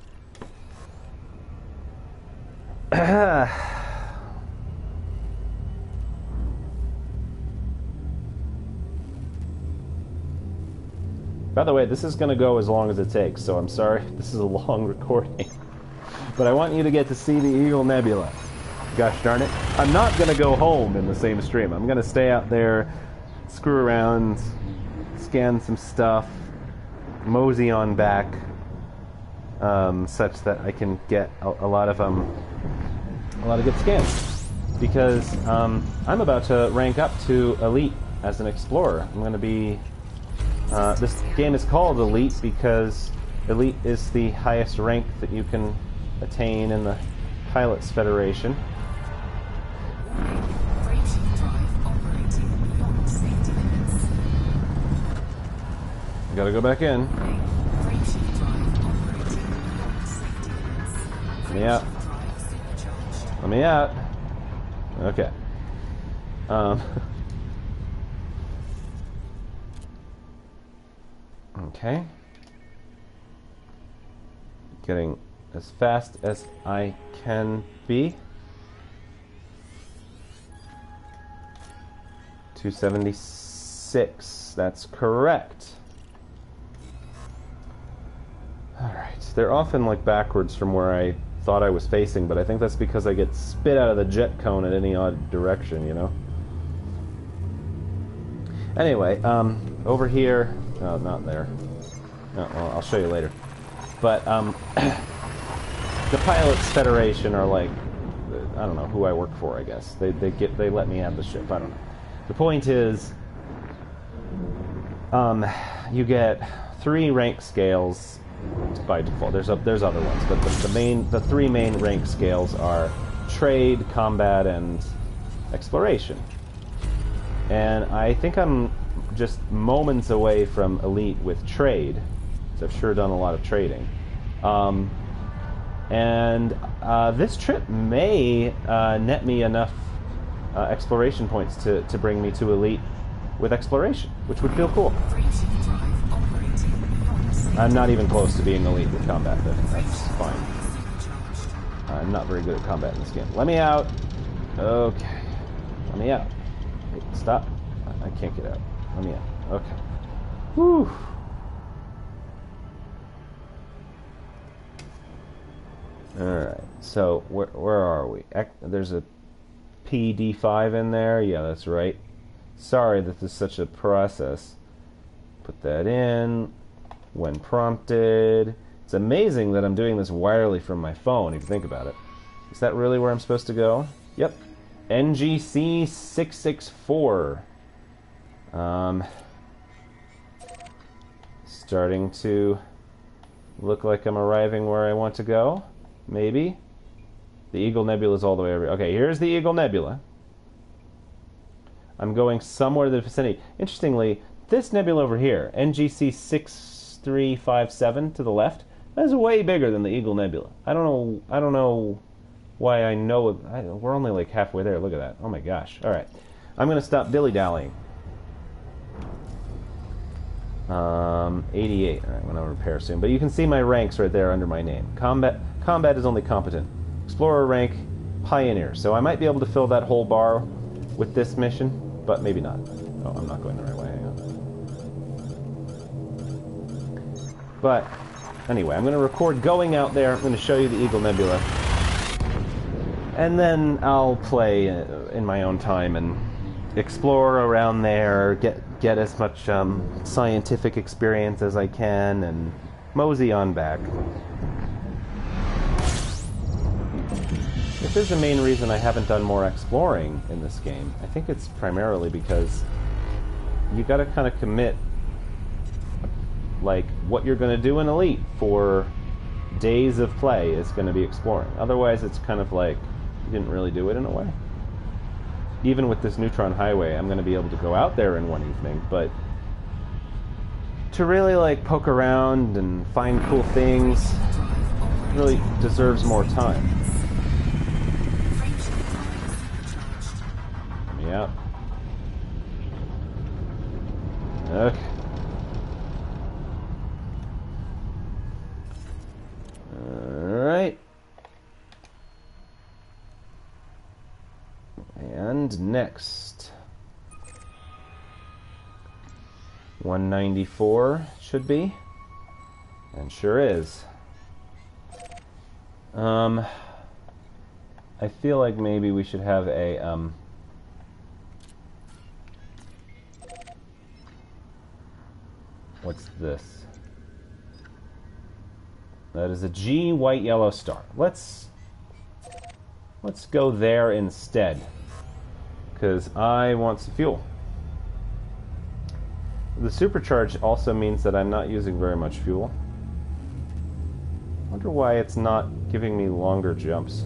A: By the way, this is going to go as long as it takes, so I'm sorry. This is a long recording. But I want you to get to see the Eagle Nebula. Gosh darn it. I'm not going to go home in the same stream. I'm going to stay out there, screw around, scan some stuff, mosey on back, such that I can get a lot of good scans. Because I'm about to rank up to Elite as an explorer. I'm going to be... this game is called Elite because Elite is the highest rank that you can attain in the Pilots Federation. I gotta go back in. Let me out. Let me out. Okay. Okay. Getting as fast as I can be. 276. That's correct. Alright. They're often like backwards from where I thought I was facing, but I think that's because I get spit out of the jet cone in any odd direction, you know? Anyway, over here... Oh, not there. Oh, well, I'll show you later. But, the Pilots Federation are like, I don't know who I work for. I guess they let me have the ship. I don't know. The point is, you get 3 rank scales by default. There's other ones, but the 3 main rank scales are trade, combat, and exploration. And I think I'm just moments away from elite with trade. So I've sure done a lot of trading. This trip may net me enough exploration points to bring me to elite with exploration, which would feel cool. I'm not even close to being elite with combat, though. That's fine. I'm not very good at combat in this game. Let me out. Okay. Let me out. Wait, stop. I can't get out. Let me out. Okay. Whew. Alright, so where are we? There's a PD5 in there? Yeah, that's right. Sorry that this is such a process. Put that in when prompted. It's amazing that I'm doing this wirely from my phone, if you think about it. Is that really where I'm supposed to go? Yep. NGC 664. Starting to look like I'm arriving where I want to go. Maybe. The Eagle Nebula is all the way over. Okay, here's the Eagle Nebula. I'm going somewhere in the vicinity. Interestingly, this nebula over here, NGC 6357 to the left, that is way bigger than the Eagle Nebula. I don't know why I know it. We're only like halfway there. Look at that. Oh my gosh. All right. I'm going to stop dilly-dallying. 88. All right, I'm going to repair soon. But you can see my ranks right there under my name. Combat is only competent. Explorer rank, Pioneer. So I might be able to fill that whole bar with this mission, but maybe not. Oh, I'm not going the right way. Hang on. But anyway, I'm going to record going out there. I'm going to show you the Eagle Nebula. And then I'll play in my own time and explore around there, get as much scientific experience as I can, and mosey on back. If there's a main reason I haven't done more exploring in this game, I think it's primarily because you gotta kind of commit like what you're going to do in Elite for days of play is going to be exploring. Otherwise it's kind of like you didn't really do it in a way. Even with this Neutron Highway, I'm going to be able to go out there in one evening, but to really like poke around and find cool things really deserves more time. Let me out. Okay. Alright. And next. 194 should be. And sure is. I feel like maybe we should have a what's this? That is a G white yellow star. Let's go there instead, because I want some fuel. The supercharge also means that I'm not using very much fuel. I wonder why it's not giving me longer jumps.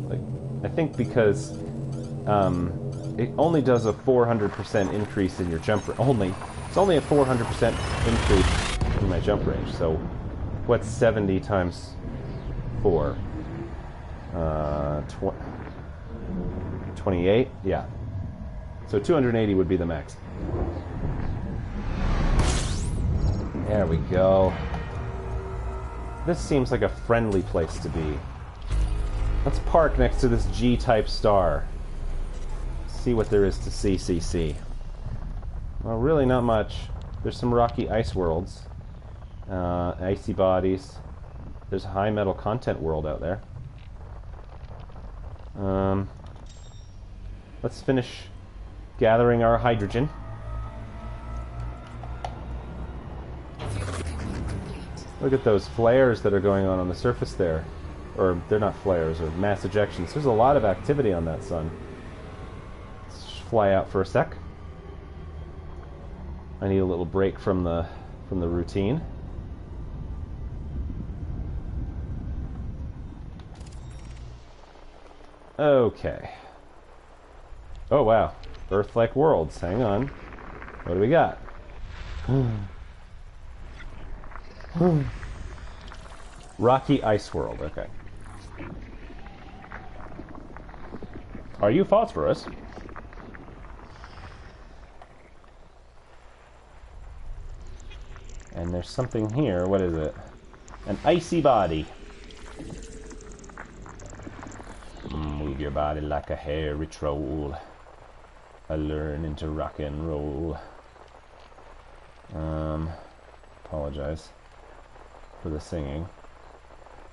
A: Like, I think because it only does a 400% increase in your jump range. It's only a 400% increase in my jump range. So, what's 70 times 4? 28? Yeah. So 280 would be the max. There we go. This seems like a friendly place to be. Let's park next to this G-type star. See what there is to see. Well, really not much. There's some rocky ice worlds. Icy bodies. There's a high metal content world out there. Let's finish gathering our hydrogen. Look at those flares that are going on the surface there. Or, they're not flares, or mass ejections. There's a lot of activity on that sun. Let's fly out for a sec. I need a little break from the routine. Okay. Oh, wow. Earth-like worlds. Hang on. What do we got? Rocky ice world. Okay. Are you phosphorus? And there's something here. What is it? An icy body. Move your body like a hairy troll. I learn to rock and roll. Apologize for the singing.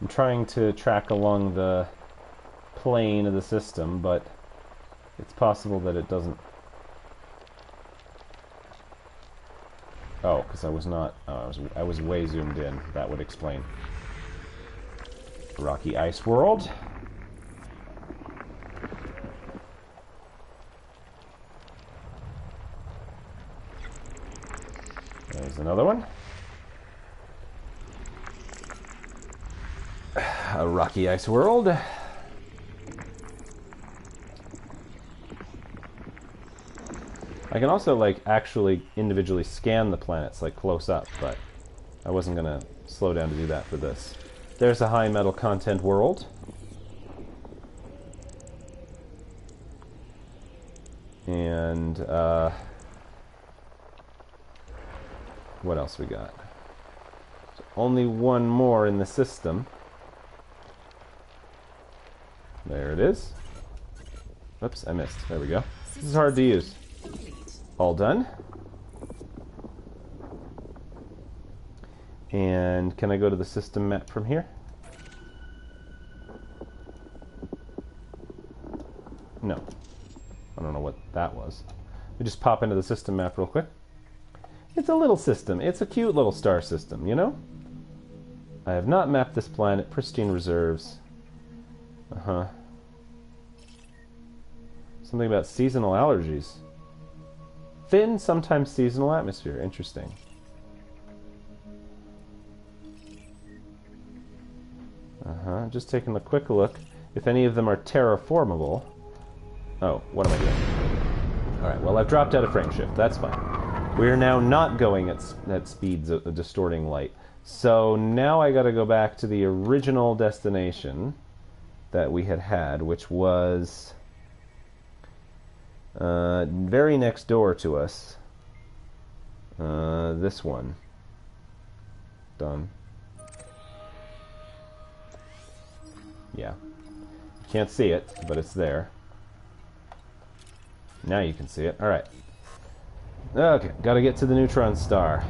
A: I'm trying to track along the plane of the system, but it's possible that it doesn't. Oh, because I was not. Oh, I was way zoomed in. That would explain. Rocky ice world. There's another one. A rocky ice world. I can also, like, actually individually scan the planets, like, close up, but I wasn't going to slow down to do that for this. There's a high metal content world. And, what else we got? So only one more in the system. There it is. Oops, I missed. There we go. This is hard to use. All done. And can I go to the system map from here? No. I don't know what that was. We just pop into the system map real quick. It's a little system. It's a cute little star system, you know? I have not mapped this planet. Pristine reserves. Uh-huh. Something about seasonal allergies. Thin, sometimes seasonal atmosphere. Interesting. Uh-huh. Just taking a quick look. If any of them are terraformable. Oh, what am I doing? Alright, well, I've dropped out of frame shift. That's fine. We're now not going at speeds of distorting light. So now I gotta go back to the original destination that we had, which was very next door to us. This one. Done. Yeah. Can't see it, but it's there. Now you can see it. Alright. Okay, gotta get to the Neutron star.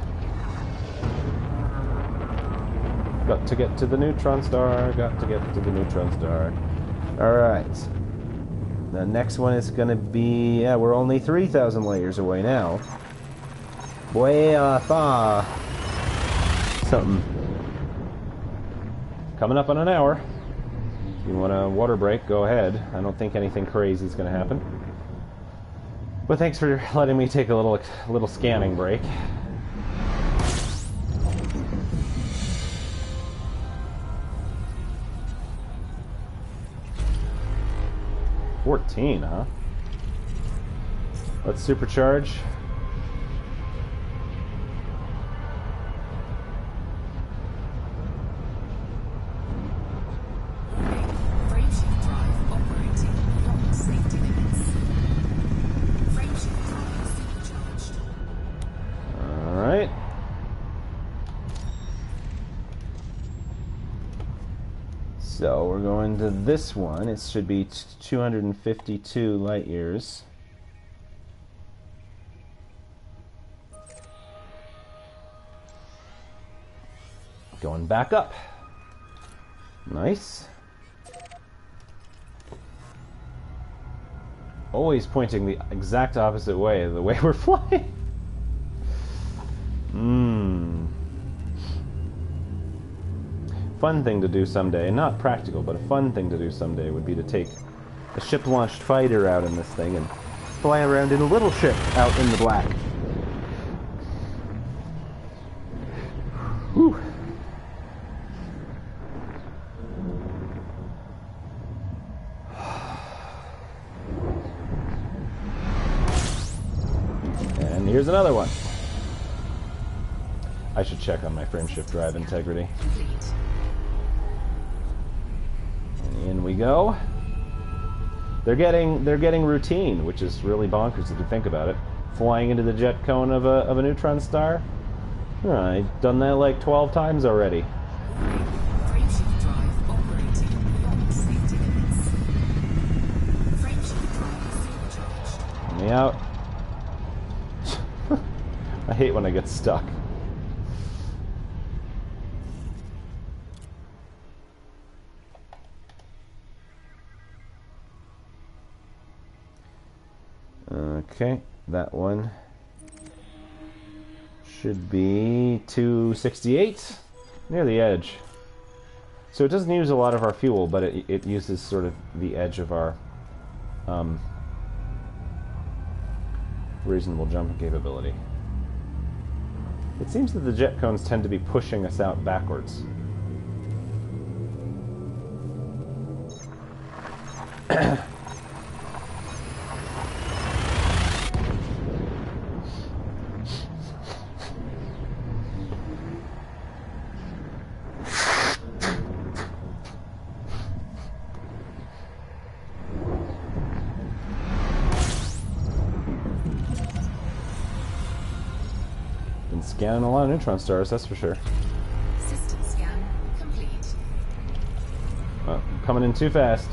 A: Got to get to the Neutron star, got to get to the Neutron star. Alright. The next one is gonna be... Yeah, we're only 3,000 light years away now. Way far. Something. Coming up on an hour. If you want a water break, go ahead. I don't think anything crazy is gonna happen. But thanks for letting me take a little scanning break. $14, huh? Let's supercharge.
C: Frameshift drive operating beyond safety limits. Frameshift drive supercharged.
A: Alright. So we're going to this one. It should be 252 light years. Going back up. Nice. Always pointing the exact opposite way of the way we're flying. fun thing to do someday, and not practical, but a fun thing to do someday would be to take a ship-launched fighter out in this thing and fly around in a little ship out in the black. Whew. And here's another one. I should check on my frameshift drive integrity. And in we go. They're getting routine, which is really bonkers if you think about it. Flying into the jet cone of a neutron star. I've done that like 12 times already.
C: Frameshift drive operating beyond safety limits. Frameshift drive supercharged.
A: Let me out. I hate when I get stuck. Okay, that one should be 268, near the edge. So it doesn't use a lot of our fuel, but it uses sort of the edge of our reasonable jumping capability. It seems that the jet cones tend to be pushing us out backwards. Scanning a lot of neutron stars, that's for sure.
C: System scan complete.
A: Oh, coming in too fast.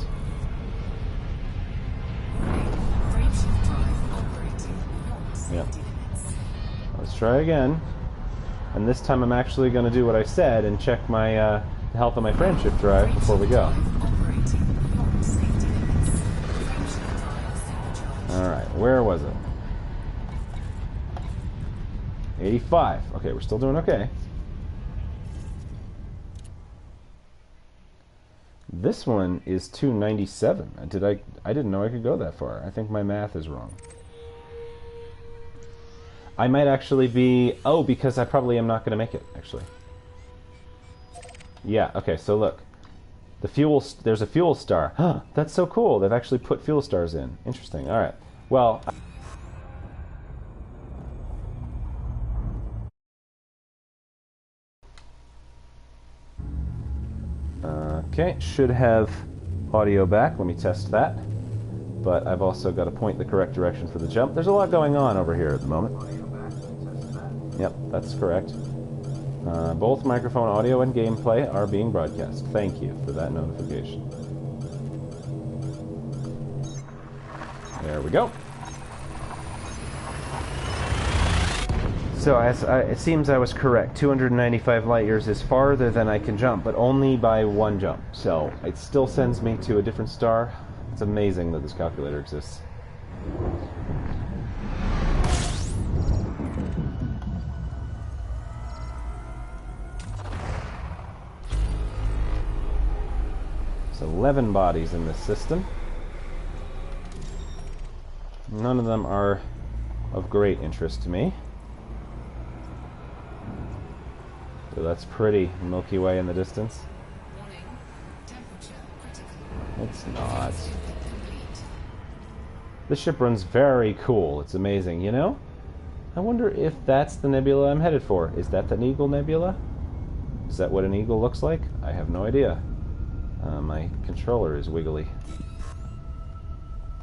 C: Frameshift drive operating beyond safety limits.
A: Let's try again. And this time I'm actually going to do what I said and check my the health of my frameshift drive before we go.
C: Operating beyond safety limits. Frameshift drive supercharged.
A: Alright, where was it? 85. Okay, we're still doing okay. This one is 297. I didn't know I could go that far. I think my math is wrong. I might actually be... Oh, because I probably am not going to make it, actually. Yeah, okay, so look. The fuel... There's a fuel star. Huh, that's so cool. They've actually put fuel stars in. Interesting. Alright. Well... Okay, should have audio back. Let me test that. But I've also got to point the correct direction for the jump. There's a lot going on over here at the moment. Yep, that's correct. Both microphone audio and gameplay are being broadcast. Thank you for that notification. There we go. So it seems I was correct. 295 light years is farther than I can jump, but only by one jump. So it still sends me to a different star. It's amazing that this calculator exists. There's 11 bodies in this system. None of them are of great interest to me. So that's pretty. Milky Way in the distance.
C: Warning. Temperature critical.
A: It's not. This ship runs very cool. It's amazing, you know? I wonder if that's the nebula I'm headed for. Is that the Eagle Nebula? Is that what an eagle looks like? I have no idea. My controller is wiggly.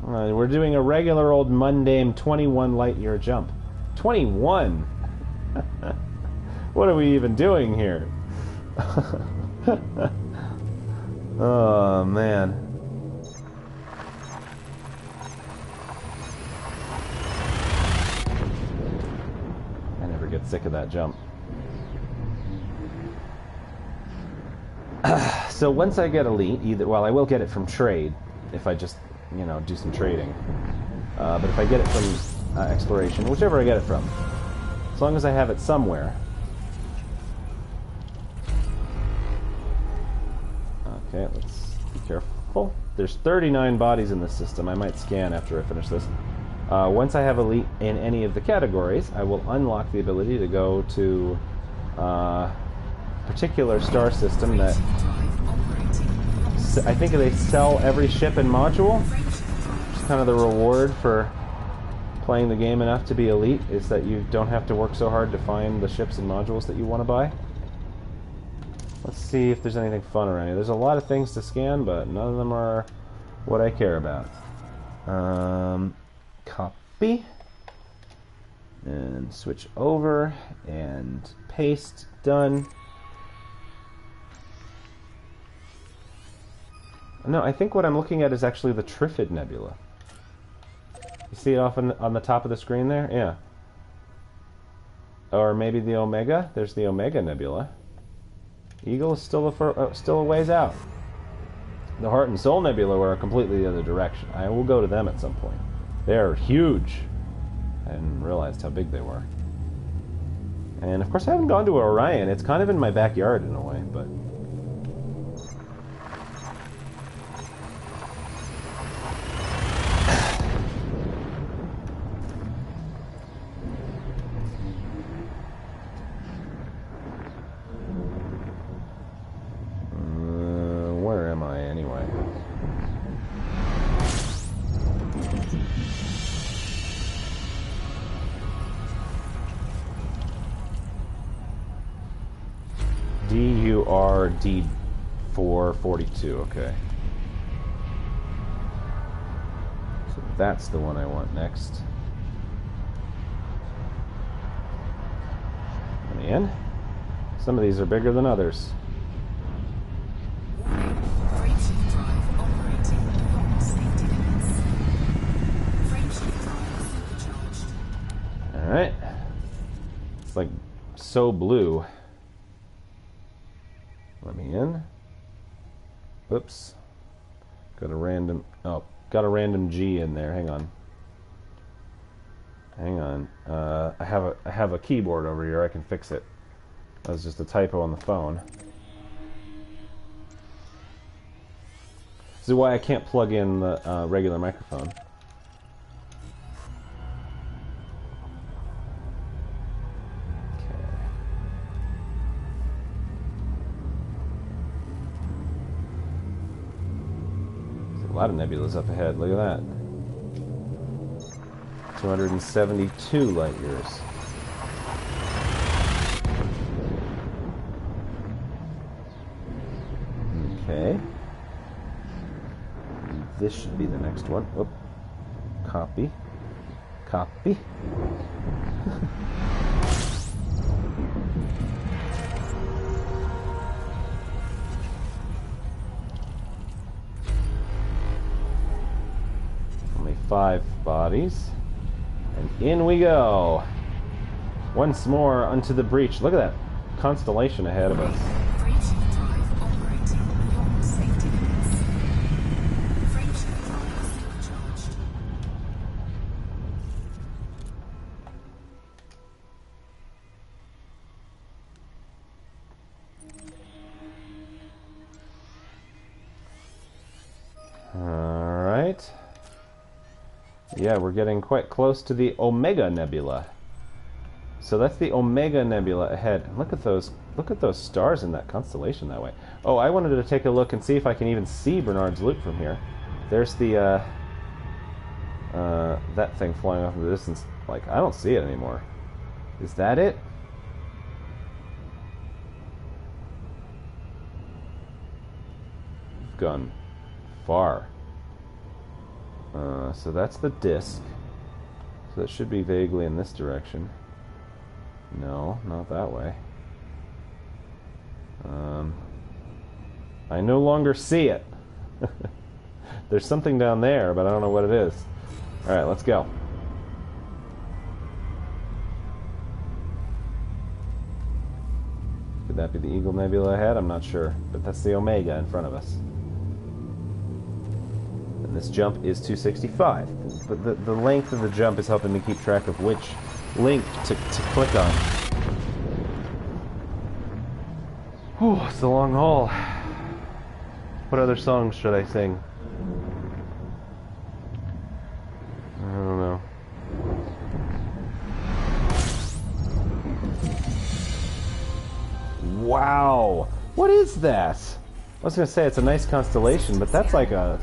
A: We're doing a regular old mundane 21 light year jump. 21? What are we even doing here? Oh, man. I never get sick of that jump. So once I get elite, well, I will get it from trade, if I just, you know, do some trading. But if I get it from exploration, whichever I get it from, as long as I have it somewhere. Okay, let's be careful. There's 39 bodies in this system. I might scan after I finish this. Once I have elite in any of the categories, I will unlock the ability to go to a particular star system that I think they sell every ship and module. It's kind of the reward for playing the game enough to be elite, is that you don't have to work so hard to find the ships and modules that you want to buy. Let's see if there's anything fun around here. There's a lot of things to scan, but none of them are what I care about. Copy. And switch over. And paste. Done. No, I think what I'm looking at is actually the Trifid Nebula. You see it off on the top of the screen there? Yeah. Or maybe the Omega? There's the Omega Nebula. Eagle is still a ways out. The Heart and Soul Nebula were completely the other direction. I will go to them at some point. They are huge. I hadn't realized how big they were. And of course I haven't gone to Orion. It's kind of in my backyard in a way, but... D442, okay. So that's the one I want next. Let me in. Some of these are bigger than others. Alright. It's like so blue. Let me in. Oops. Got a random G in there. Hang on. I have a keyboard over here. I can fix it. That was just a typo on the phone. This is why I can't plug in the regular microphone. A lot of nebulas up ahead. Look at that. 272 light years. Okay. This should be the next one. Oop. Copy. Copy. Only 5 bodies. And in we go. Once more unto the breach. Look at that constellation ahead of us. Alright. Yeah, we're getting quite close to the Omega Nebula. So that's the Omega Nebula ahead. And look at those stars in that constellation that way. Oh, I wanted to take a look and see if I can even see Bernard's Loop from here. There's the that thing flying off in the distance. Like, I don't see it anymore. Is that it? We've gone far. So that's the disk. So that should be vaguely in this direction. No, not that way. I no longer see it. There's something down there, but I don't know what it is. Alright, let's go. Could that be the Eagle Nebula ahead? I'm not sure. But that's the Omega in front of us. And this jump is 265. But the length of the jump is helping me keep track of which link to click on. Whew, it's a long haul. What other songs should I sing? I don't know. Wow! What is that? I was gonna say it's a nice constellation, but that's like a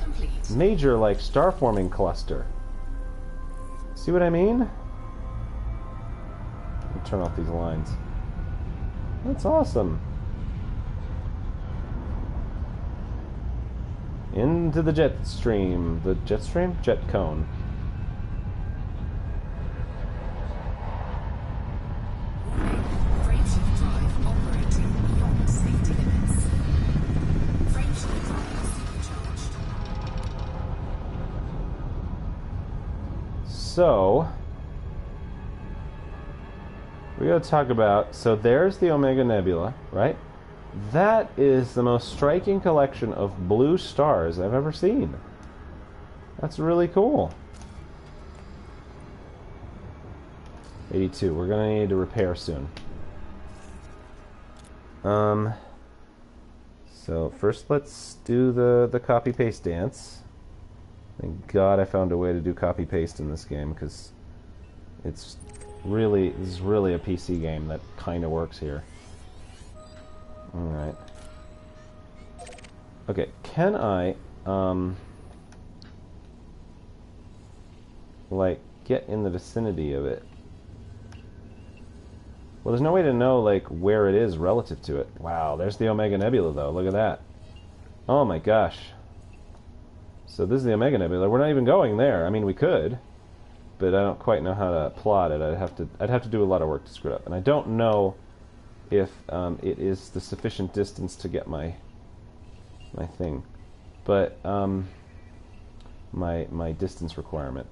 A: major, like, star-forming cluster. See what I mean? Let me turn off these lines. That's awesome. Into the jet stream. The jet stream? Jet cone.
C: Frameshift drive operating beyond safety limits. Frameshift drive supercharged.
A: So, we gotta talk about, so there's the Omega Nebula, right? That is the most striking collection of blue stars I've ever seen. That's really cool. 82. We're gonna need to repair soon. So first let's do the copy paste dance. Thank God I found a way to do copy paste in this game, because this is really a PC game that kind of works here. Alright. Okay, can I, like, get in the vicinity of it? Well, there's no way to know, like, where it is relative to it. Wow, there's the Omega Nebula, though. Look at that. Oh my gosh. So this is the Omega Nebula. We're not even going there. I mean, we could, but I don't quite know how to plot it. I'd have to do a lot of work to screw it up. And I don't know if it is the sufficient distance to get my thing, but my distance requirement.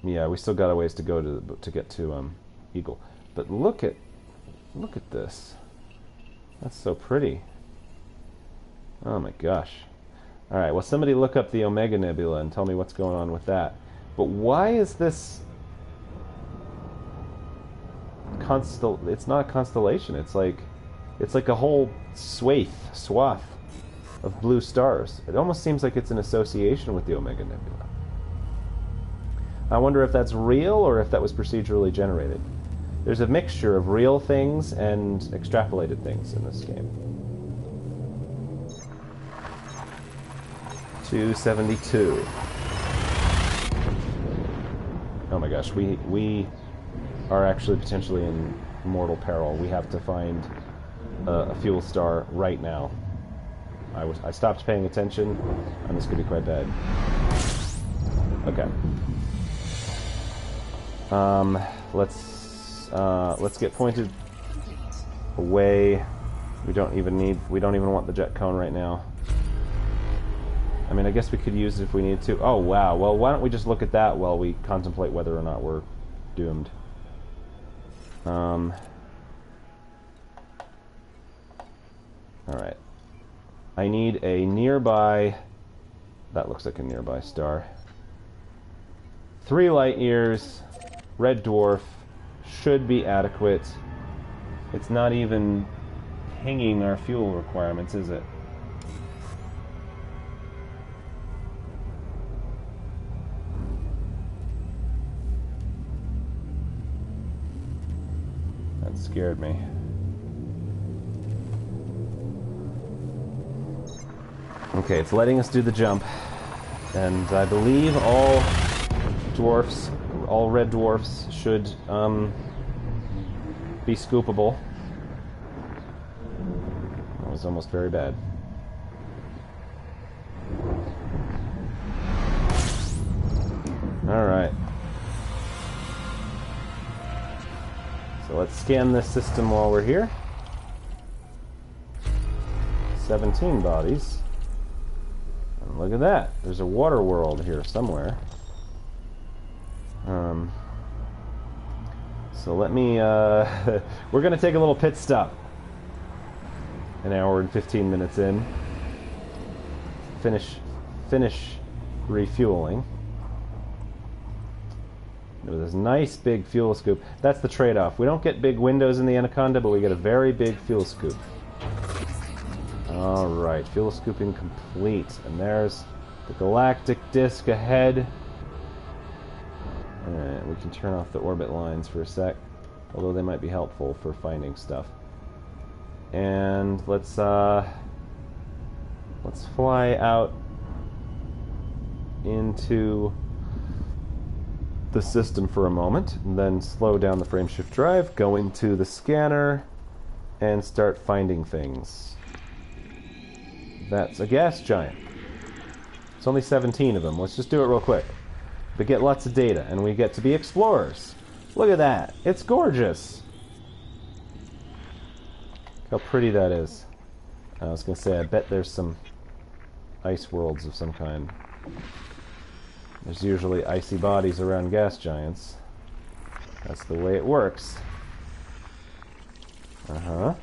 A: Yeah, we still got a ways to go to get to Eagle. But look at this. That's so pretty. Oh my gosh. All right. Well, somebody look up the Omega Nebula and tell me what's going on with that. But why is this? It's not a constellation. It's like a whole swath of blue stars. It almost seems like it's an association with the Omega Nebula. I wonder if that's real or if that was procedurally generated. There's a mixture of real things and extrapolated things in this game. 272. Oh my gosh, we are actually potentially in mortal peril. We have to find a fuel star right now. I stopped paying attention, and this could be quite bad. Okay. Let's get pointed away. We don't even want the jet cone right now. I mean, I guess we could use it if we need to. Oh wow. Well, why don't we just look at that while we contemplate whether or not we're doomed. Alright. I need a nearby... That looks like a nearby star. 3 light years. Red dwarf. Should be adequate. It's not even pinging our fuel requirements, is it? That scared me. Okay, it's letting us do the jump. And I believe all red dwarfs should be scoopable. That was almost very bad. Alright. So let's scan this system while we're here. 17 bodies. And look at that. There's a water world here somewhere. So let me, we're going to take a little pit stop. An hour and 15 minutes in. Finish refueling. with this nice big fuel scoop. That's the trade-off. We don't get big windows in the Anaconda, but we get a very big fuel scoop. Alright, fuel scooping complete. And there's the galactic disk ahead. Alright, we can turn off the orbit lines for a sec, although they might be helpful for finding stuff. And let's fly out into the system for a moment, and then slow down the frameshift drive, go into the scanner, and start finding things. That's a gas giant. It's only 17 of them. Let's just do it real quick. But get lots of data, and we get to be explorers. Look at that. It's gorgeous. Look how pretty that is. I was going to say, I bet there's some ice worlds of some kind. There's usually icy bodies around gas giants. That's the way it works. Uh-huh.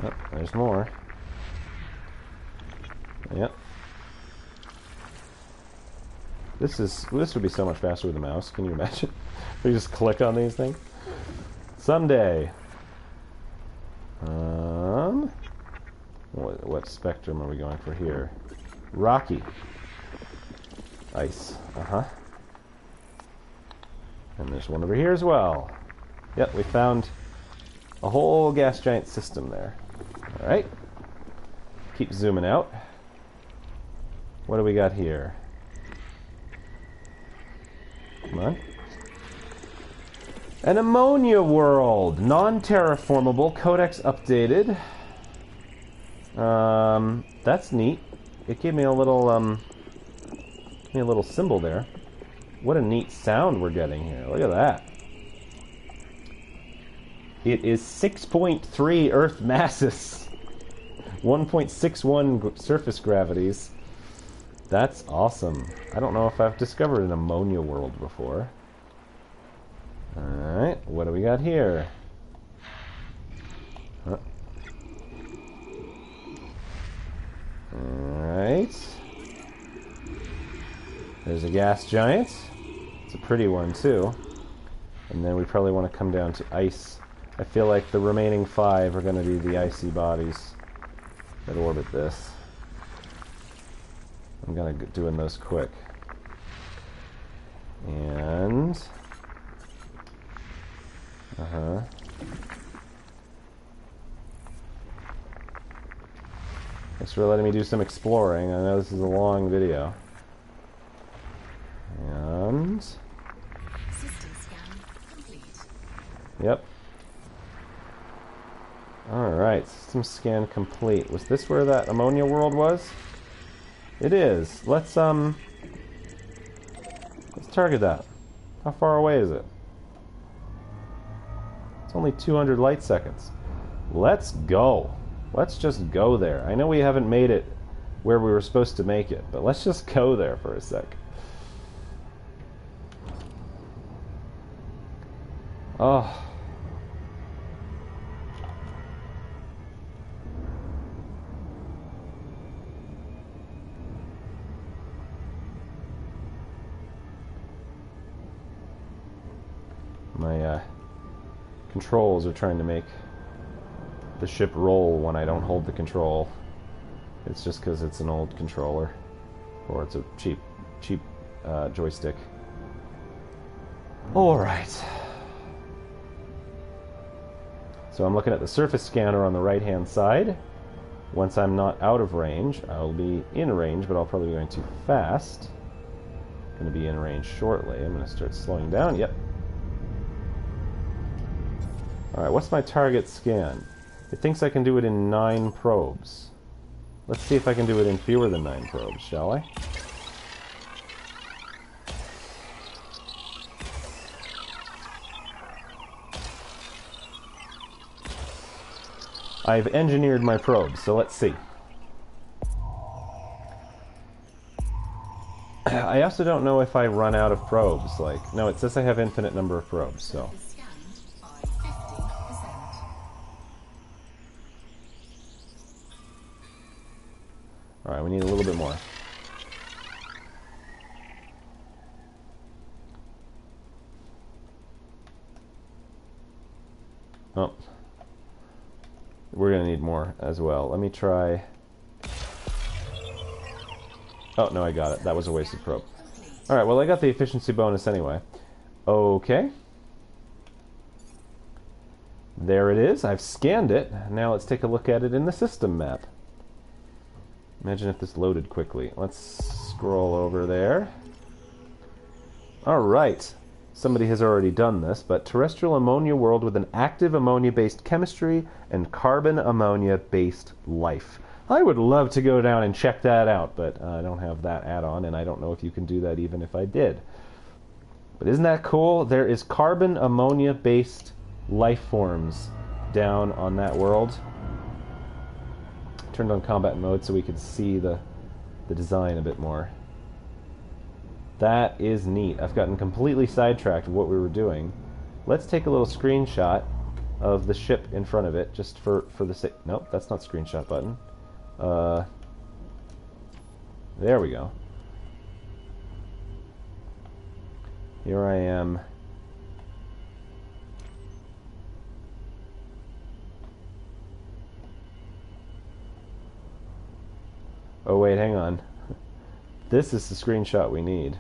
A: Oh, there's more. Yep. This would be so much faster with a mouse. Can you imagine? If we just click on these things. Someday. What spectrum are we going for here? Rocky. Ice. Uh-huh. And there's one over here as well. Yep, we found a whole gas giant system there. Alright. Keep zooming out. What do we got here? Come on. An ammonia world. Non-terraformable. Codex updated. That's neat. It gave me a little symbol there. What a neat sound we're getting here. Look at that. It is 6.3 Earth masses. 1.61 surface gravities. That's awesome. I don't know if I've discovered an ammonia world before. Alright, what do we got here? Huh. Alright. There's a gas giant. It's a pretty one, too. And then we probably want to come down to ice. I feel like the remaining 5 are going to be the icy bodies that orbit this. I'm going to doing those quick. And... Uh-huh. Thanks for letting me do some exploring. I know this is a long video. And...
C: System scan complete.
A: Yep. Alright, system scan complete. Was this where that ammonia world was? It is. Let's target that. How far away is it? It's only 200 light seconds. Let's go. Let's just go there. I know we haven't made it where we were supposed to make it, but let's just go there for a sec. Oh. My controls are trying to make the ship roll when I don't hold the control. It's just because it's an old controller, or it's a cheap joystick. Alright. So I'm looking at the surface scanner on the right hand side. Once I'm not out of range, I'll be in range, but I'll probably be going too fast. I'm going to be in range shortly. I'm going to start slowing down. Yep. Alright, what's my target scan? It thinks I can do it in 9 probes. Let's see if I can do it in fewer than 9 probes, shall I? I've engineered my probes, so let's see. I also don't know if I run out of probes. Like, no, it says I have infinite number of probes, so... Alright, we need a little bit more. Oh. We're going to need more as well. Let me try... Oh, no, I got it. That was a wasted probe. Alright, well, I got the efficiency bonus anyway. Okay. There it is. I've scanned it. Now let's take a look at it in the system map. Imagine if this loaded quickly. Let's scroll over there. Alright. Somebody has already done this, but terrestrial ammonia world with an active ammonia-based chemistry and carbon ammonia-based life. I would love to go down and check that out, but I don't have that add-on, and I don't know if you can do that even if I did. But isn't that cool? There is carbon ammonia-based life forms down on that world. Turned on combat mode so we could see the design a bit more. That is neat. I've gotten completely sidetracked of what we were doing. Let's take a little screenshot of the ship in front of it, just for the sake... Nope, that's not screenshot button. There we go. Here I am. Oh wait, hang on. This is the screenshot we need.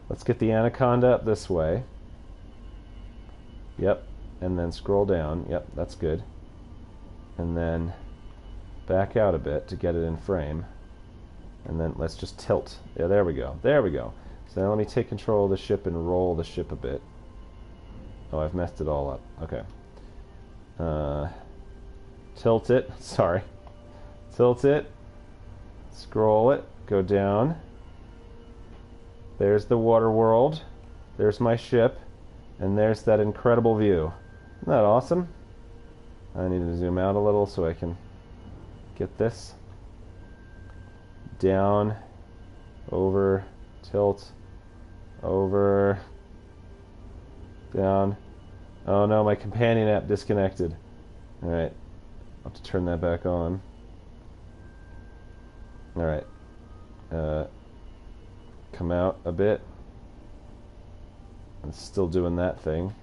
A: Let's get the anaconda up this way. Yep, and then scroll down. Yep, that's good. And then back out a bit to get it in frame. And then let's just tilt. Yeah, there we go. There we go. So now let me take control of the ship and roll the ship a bit. Oh, I've messed it all up. Okay. Tilt it. Sorry. Tilt it. Scroll it. Go down. There's the water world. There's my ship. And there's that incredible view. Isn't that awesome? I need to zoom out a little so I can get this. Down. Over. Tilt. Over. Down. Oh no, my companion app disconnected. Alright. I'll have to turn that back on. Alright. Come out a bit. It's still doing that thing.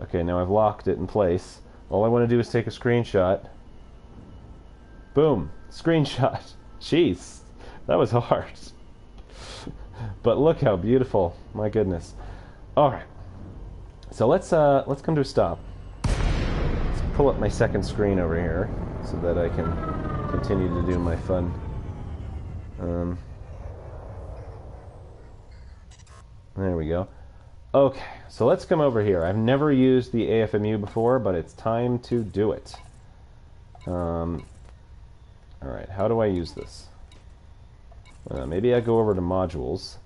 A: Okay, now I've locked it in place. All I want to do is take a screenshot. Boom! Screenshot! Jeez! That was hard. But look how beautiful. My goodness. Alright. So let's come to a stop. Let's pull up my second screen over here so that I can continue to do my fun. There we go. Okay, so let's come over here. I've never used the AFMU before, but it's time to do it. Alright, how do I use this? Maybe I go over to modules.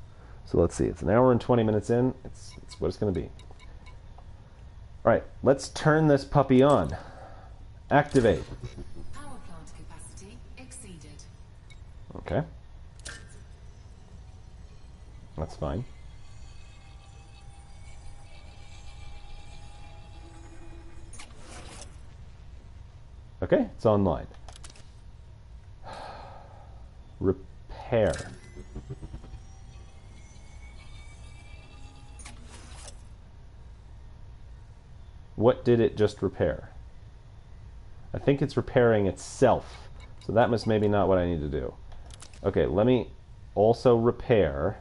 A: So let's see, it's an hour and 20 minutes in. It's what it's going to be. Alright, let's turn this puppy on. Activate.
C: Power plant capacity exceeded.
A: Okay. That's fine. Okay, it's online. Repair. What did it just repair? I think it's repairing itself. So that must maybe not what I need to do. Okay, let me also repair.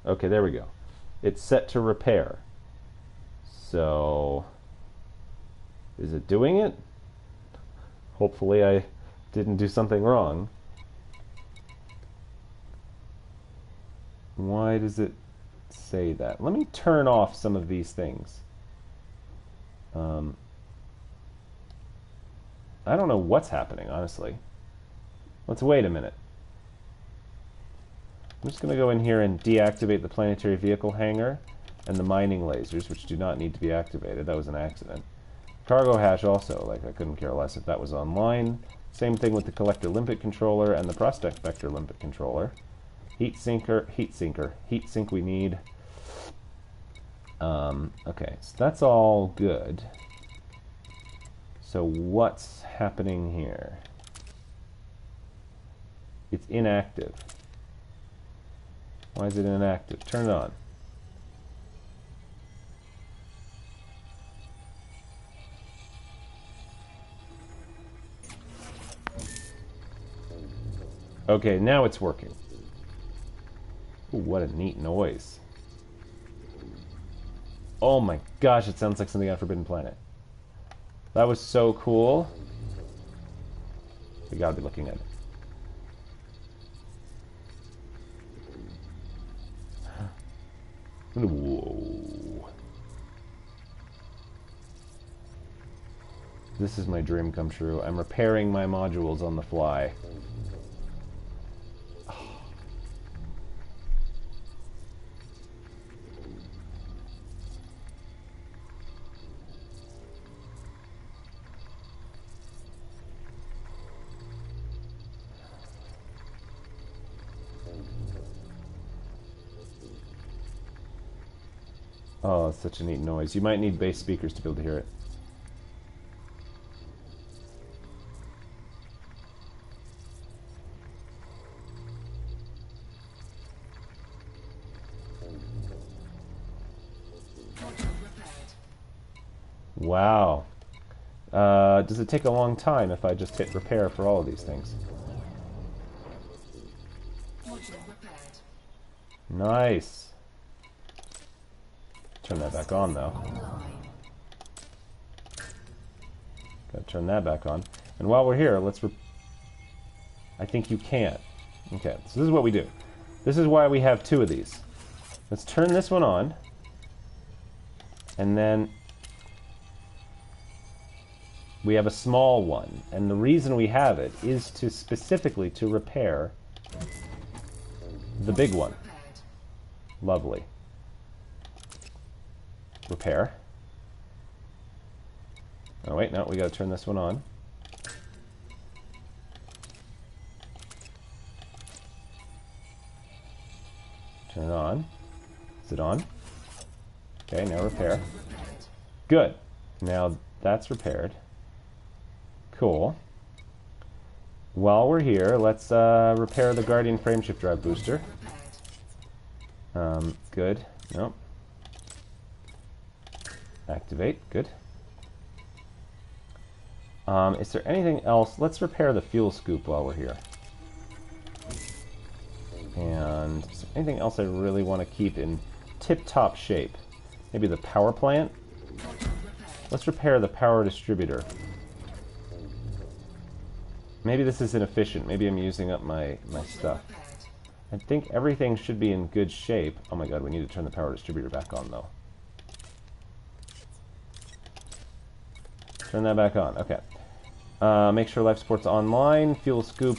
A: Okay, there we go. It's set to repair. So, is it doing it? Hopefully I didn't do something wrong. Why does it say that? Let me turn off some of these things. I don't know what's happening, honestly. Let's wait a minute. I'm just going to go in here and deactivate the planetary vehicle hangar and the mining lasers, which do not need to be activated. That was an accident. Cargo hatch also, like I couldn't care less if that was online. Same thing with the collector limpet controller and the prospect vector limpet controller. Heat sink we need. Okay, so that's all good. So what's happening here? It's inactive. Why is it inactive? Turn it on. Okay, now it's working. Ooh, what a neat noise. Oh my gosh, it sounds like something on Forbidden Planet. That was so cool. We gotta be looking at it. Whoa. This is my dream come true. I'm repairing my modules on the fly. Oh, it's such a neat noise. You might need bass speakers to be able to hear it. Wow. Does it take a long time if I just hit repair for all of these things? Nice. Turn that back on, though. Gotta turn that back on. And while we're here, let's... I think you can't. Okay, so this is what we do. This is why we have two of these. Let's turn this one on. And then... we have a small one. And the reason we have it is to specifically to repair the big one. Lovely. Repair. Oh wait, no, we gotta turn this one on. Turn it on. Is it on? Okay, now repair. Good. Now that's repaired. Cool. While we're here, let's repair the Guardian frameshift drive booster. Good. Nope. Activate. Good. Is there anything else? Let's repair the fuel scoop while we're here. And is there anything else I really want to keep in tip-top shape? Maybe the power plant? Let's repair the power distributor. Maybe this is inefficient. Maybe I'm using up my stuff. I think everything should be in good shape. Oh my god, we need to turn the power distributor back on, though. Turn that back on. Okay. Make sure life support's online. Fuel scoop.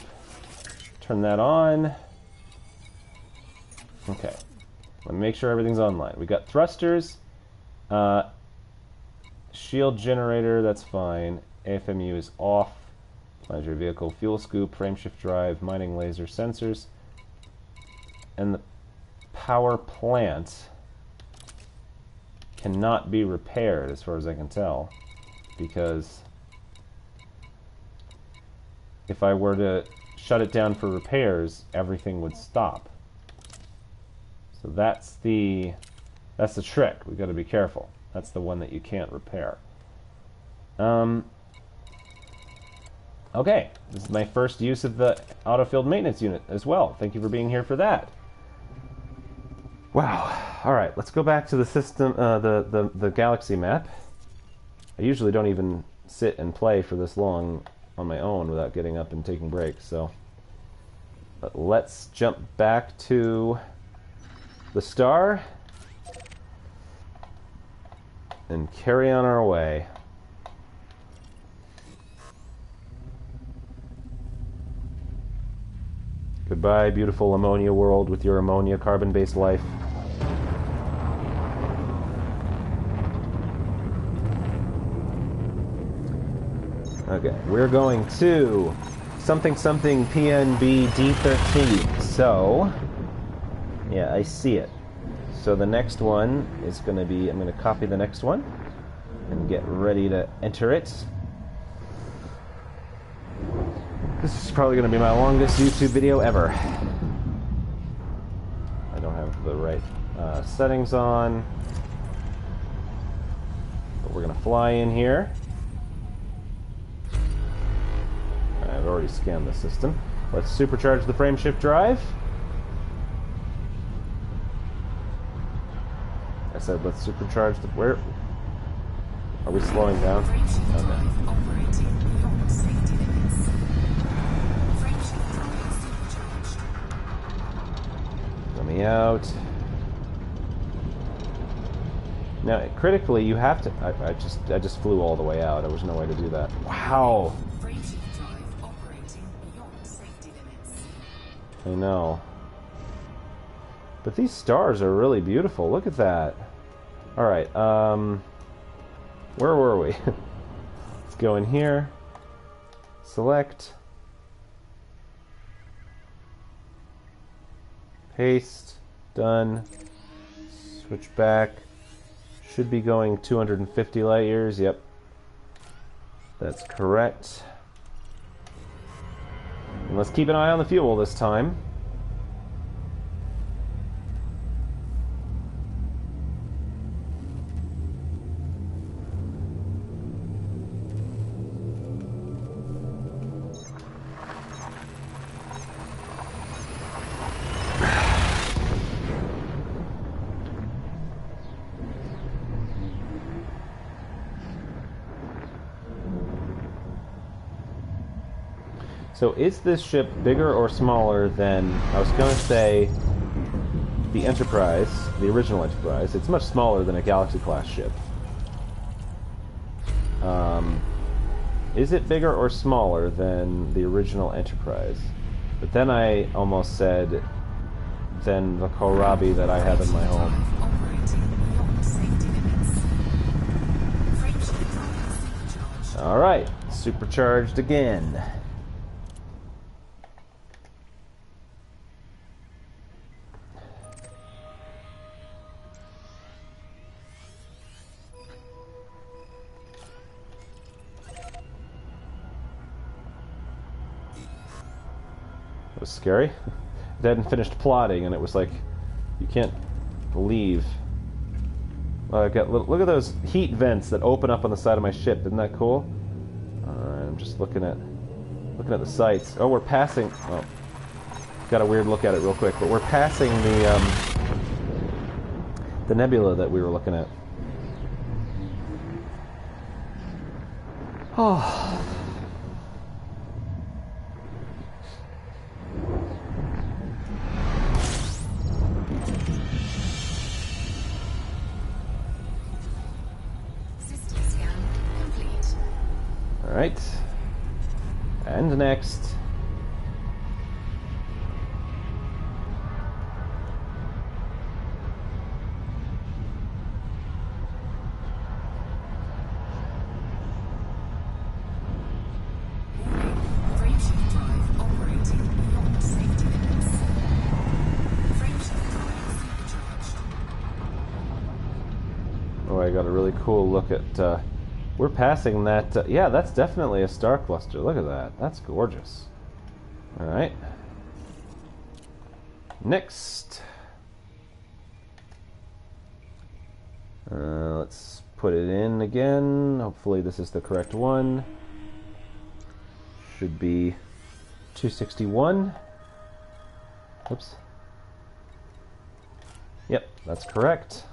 A: Turn that on. Okay. Let me make sure everything's online. We got thrusters. Shield generator, that's fine. AFMU is off. Planetary vehicle, fuel scoop, frameshift drive, mining laser, sensors. And the power plant cannot be repaired, as far as I can tell, because if I were to shut it down for repairs, everything would stop. So that's the trick. We've got to be careful. That's the one that you can't repair. Okay, this is my first use of the autofield maintenance unit as well. Thank you for being here for that. Wow. All right, let's go back to the system, the galaxy map. I usually don't even sit and play for this long on my own without getting up and taking breaks. So, but let's jump back to the star and carry on our way. Goodbye, beautiful ammonia world with your ammonia carbon-based life. Okay, we're going to something PNB D13. So, yeah, I see it. So the next one is going to be, I'm going to copy the next one and get ready to enter it. This is probably going to be my longest YouTube video ever. I don't have the right settings on, but we're going to fly in here. I've already scanned the system. Let's supercharge the frameshift drive. I said let's supercharge the... Where... Are we slowing down?
C: Frameshift
A: Okay.
C: drive operating beyond safety limits. Frameshift drive supercharged.
A: Let me out. Now, critically, you have to... I just flew all the way out. There was no way to do that. Wow!
C: Frameshift drive operating beyond safety limits.
A: I know. But these stars are really beautiful. Look at that. Alright, where were we? Let's go in here. Select. Paste. Done. Switch back. Should be going 250 light years. Yep. That's correct. And let's keep an eye on the fuel this time. So is this ship bigger or smaller than, I was going to say, the Enterprise, the original Enterprise? It's much smaller than a Galaxy-class ship. Is it bigger or smaller than the original Enterprise? But then I almost said, than the Kohlrabi that I have in my home.
C: Operating beyond safety limits. Frameshift drive supercharged.
A: Alright, supercharged again. It was scary. It hadn't finished plotting, and it was like, you can't leave. I got look at those heat vents that open up on the side of my ship. Isn't that cool? I'm just looking at the sights. Oh, we're passing. Oh, got a weird look at it real quick, but we're passing the nebula that we were looking at. Oh.
C: System scan complete.
A: All right. And next.
C: Frameshift drive operating beyond safety limits. Frameshift drive supercharged.
A: Oh, I got a really cool look at. We're passing that. Yeah, that's definitely a star cluster. Look at that. That's gorgeous. All right. Next. Let's put it in again. Hopefully, this is the correct one. Should be 261. Oops. Yep, that's correct.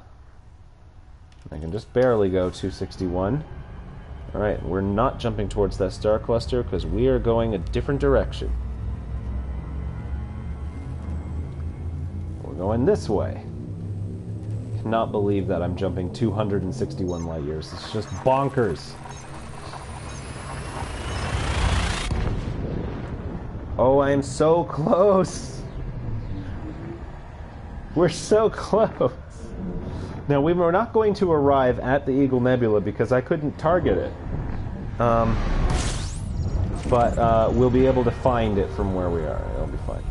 A: I can just barely go 261. Alright, we're not jumping towards that star cluster because we are going a different direction. We're going this way. Cannot believe that I'm jumping 261 light years. It's just bonkers. Oh, I am so close. We're so close. Now, we were not going to arrive at the Eagle Nebula because I couldn't target it. But we'll be able to find it from where we are. It'll be fine.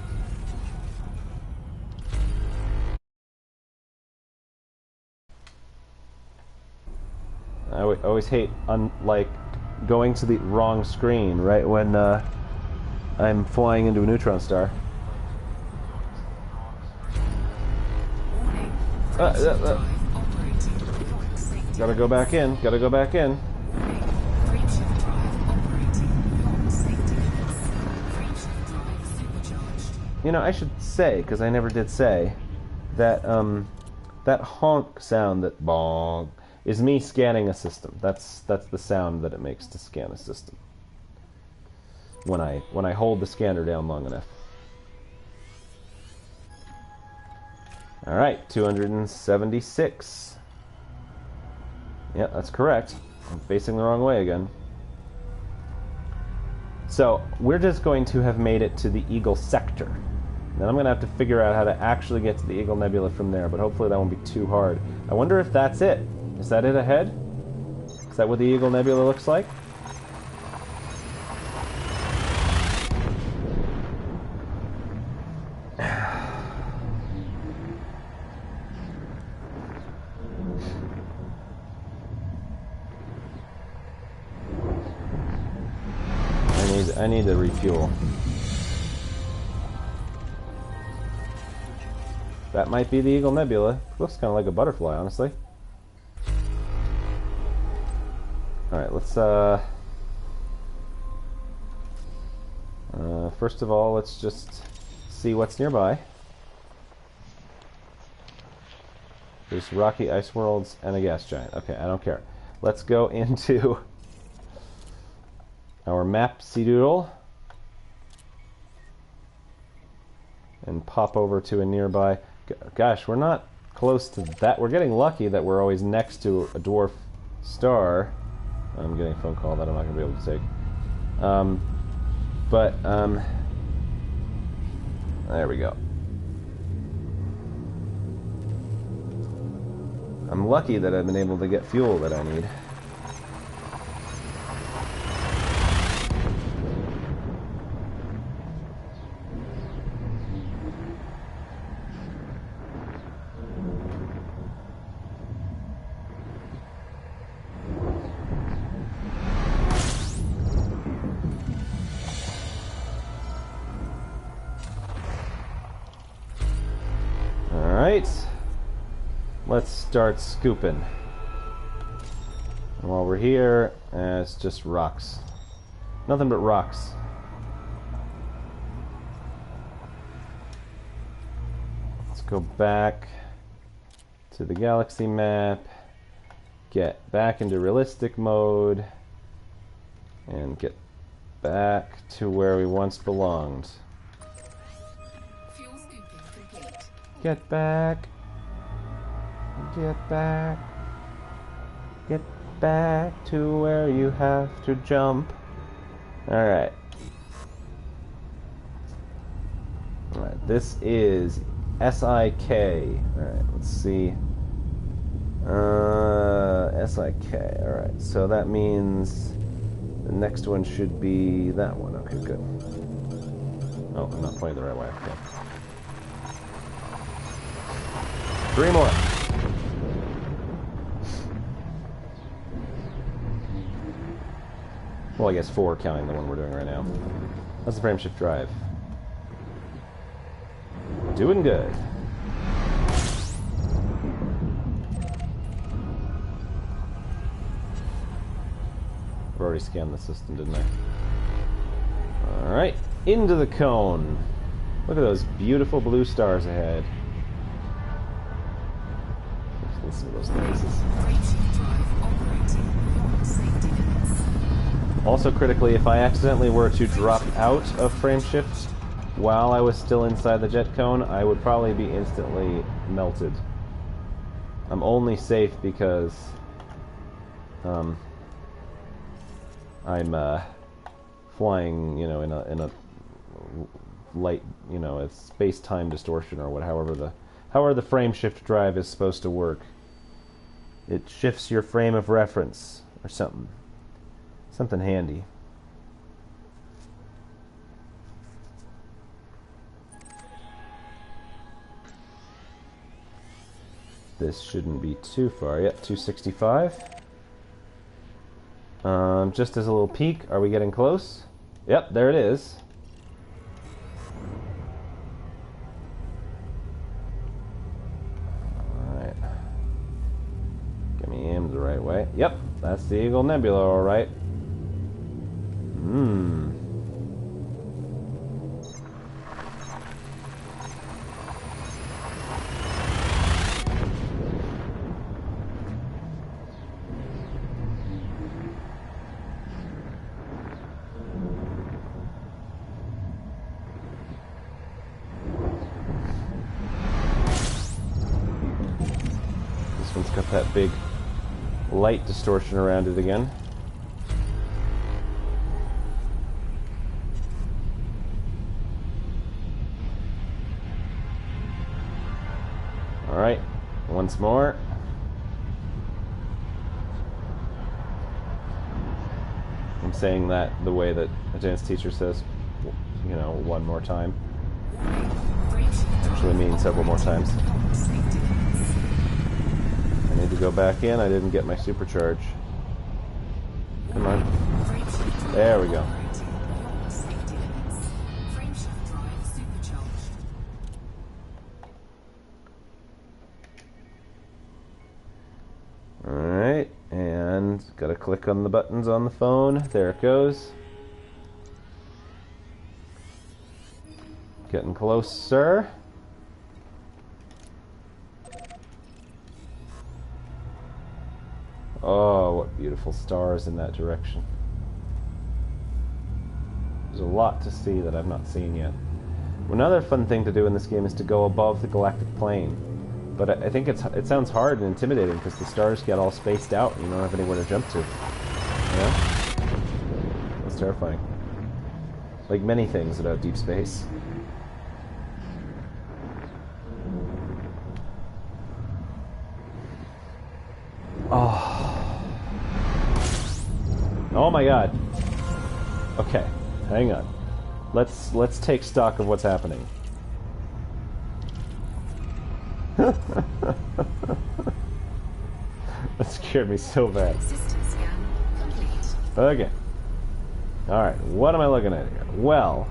A: I always hate, going to the wrong screen right when I'm flying into a neutron star.
C: Warning. Frameshift drive operating beyond safety
A: Gotta go back in. Gotta go back in.
C: Frameshift drive operating beyond safety limits. Frameshift drive
A: You know, I should say, because I never did say, that that honk sound, that bong, is me scanning a system. That's the sound that it makes to scan a system. When I hold the scanner down long enough. All right, 276. Yeah, that's correct. I'm facing the wrong way again. So we're just going to have made it to the Eagle sector. Then I'm going to have to figure out how to actually get to the Eagle Nebula from there, but hopefully that won't be too hard. I wonder if that's it. Is that it ahead? Is that what the Eagle Nebula looks like? I need to refuel. That might be the Eagle Nebula. Looks kind of like a butterfly, honestly. Alright, let's, first of all, let's just see what's nearby. There's rocky ice worlds and a gas giant. Okay, I don't care. Let's go into our map-see-doodle and pop over to a nearby... Gosh, we're not close to that. We're getting lucky that we're always next to a dwarf star. I'm getting a phone call that I'm not going to be able to take. There we go. I'm lucky that I've been able to get fuel that I need. Let's start scooping. And while we're here, it's just rocks. Nothing but rocks. Let's go back to the galaxy map, get back into realistic mode, and get back to where we once belonged.
C: Fuel scooping complete.
A: Get back. Get back. Get back to where you have to jump. Alright. Alright, this is SIK. Alright, let's see. SIK. Alright, so that means the next one should be that one. Okay, good. Oh, I'm not pointing the right way. Okay. 3 more. Well, I guess 4 counting the one we're doing right now. That's the frame shift drive. Doing good. I've already scanned the system, didn't I? Alright, into the cone. Look at those beautiful blue stars ahead. Listen to those noises.
C: Frameshift drive operating beyond safety limits.
A: Also critically, if I accidentally were to drop out of frameshift while I was still inside the jet cone, I would probably be instantly melted. I'm only safe because I'm flying, you know, in a light, you know, it's space-time distortion or however the frame shift drive is supposed to work. It shifts your frame of reference or something. Something handy. This shouldn't be too far yet. 265. Just as a little peek, are we getting close? Yep, there it is. Alright. Get me aimed the right way. Yep, that's the Eagle Nebula, alright. big light distortion around it again. Alright, once more. I'm saying that the way that a dance teacher says, you know, one more time. Actually means several more times. I need to go back in. I didn't get my supercharge. Come on. There we go. Alright, and gotta click on the buttons on the phone. There it goes. Getting closer. Oh, what beautiful stars in that direction. There's a lot to see that I've not seen yet. Another fun thing to do in this game is to go above the galactic plane. But I think it sounds hard and intimidating because the stars get all spaced out and you don't have anywhere to jump to. Yeah? That's terrifying. Like many things about deep space. Oh. Oh my god. Okay, hang on. Let's take stock of what's happening. That scared me so bad. Okay. Alright, what am I looking at here? Well...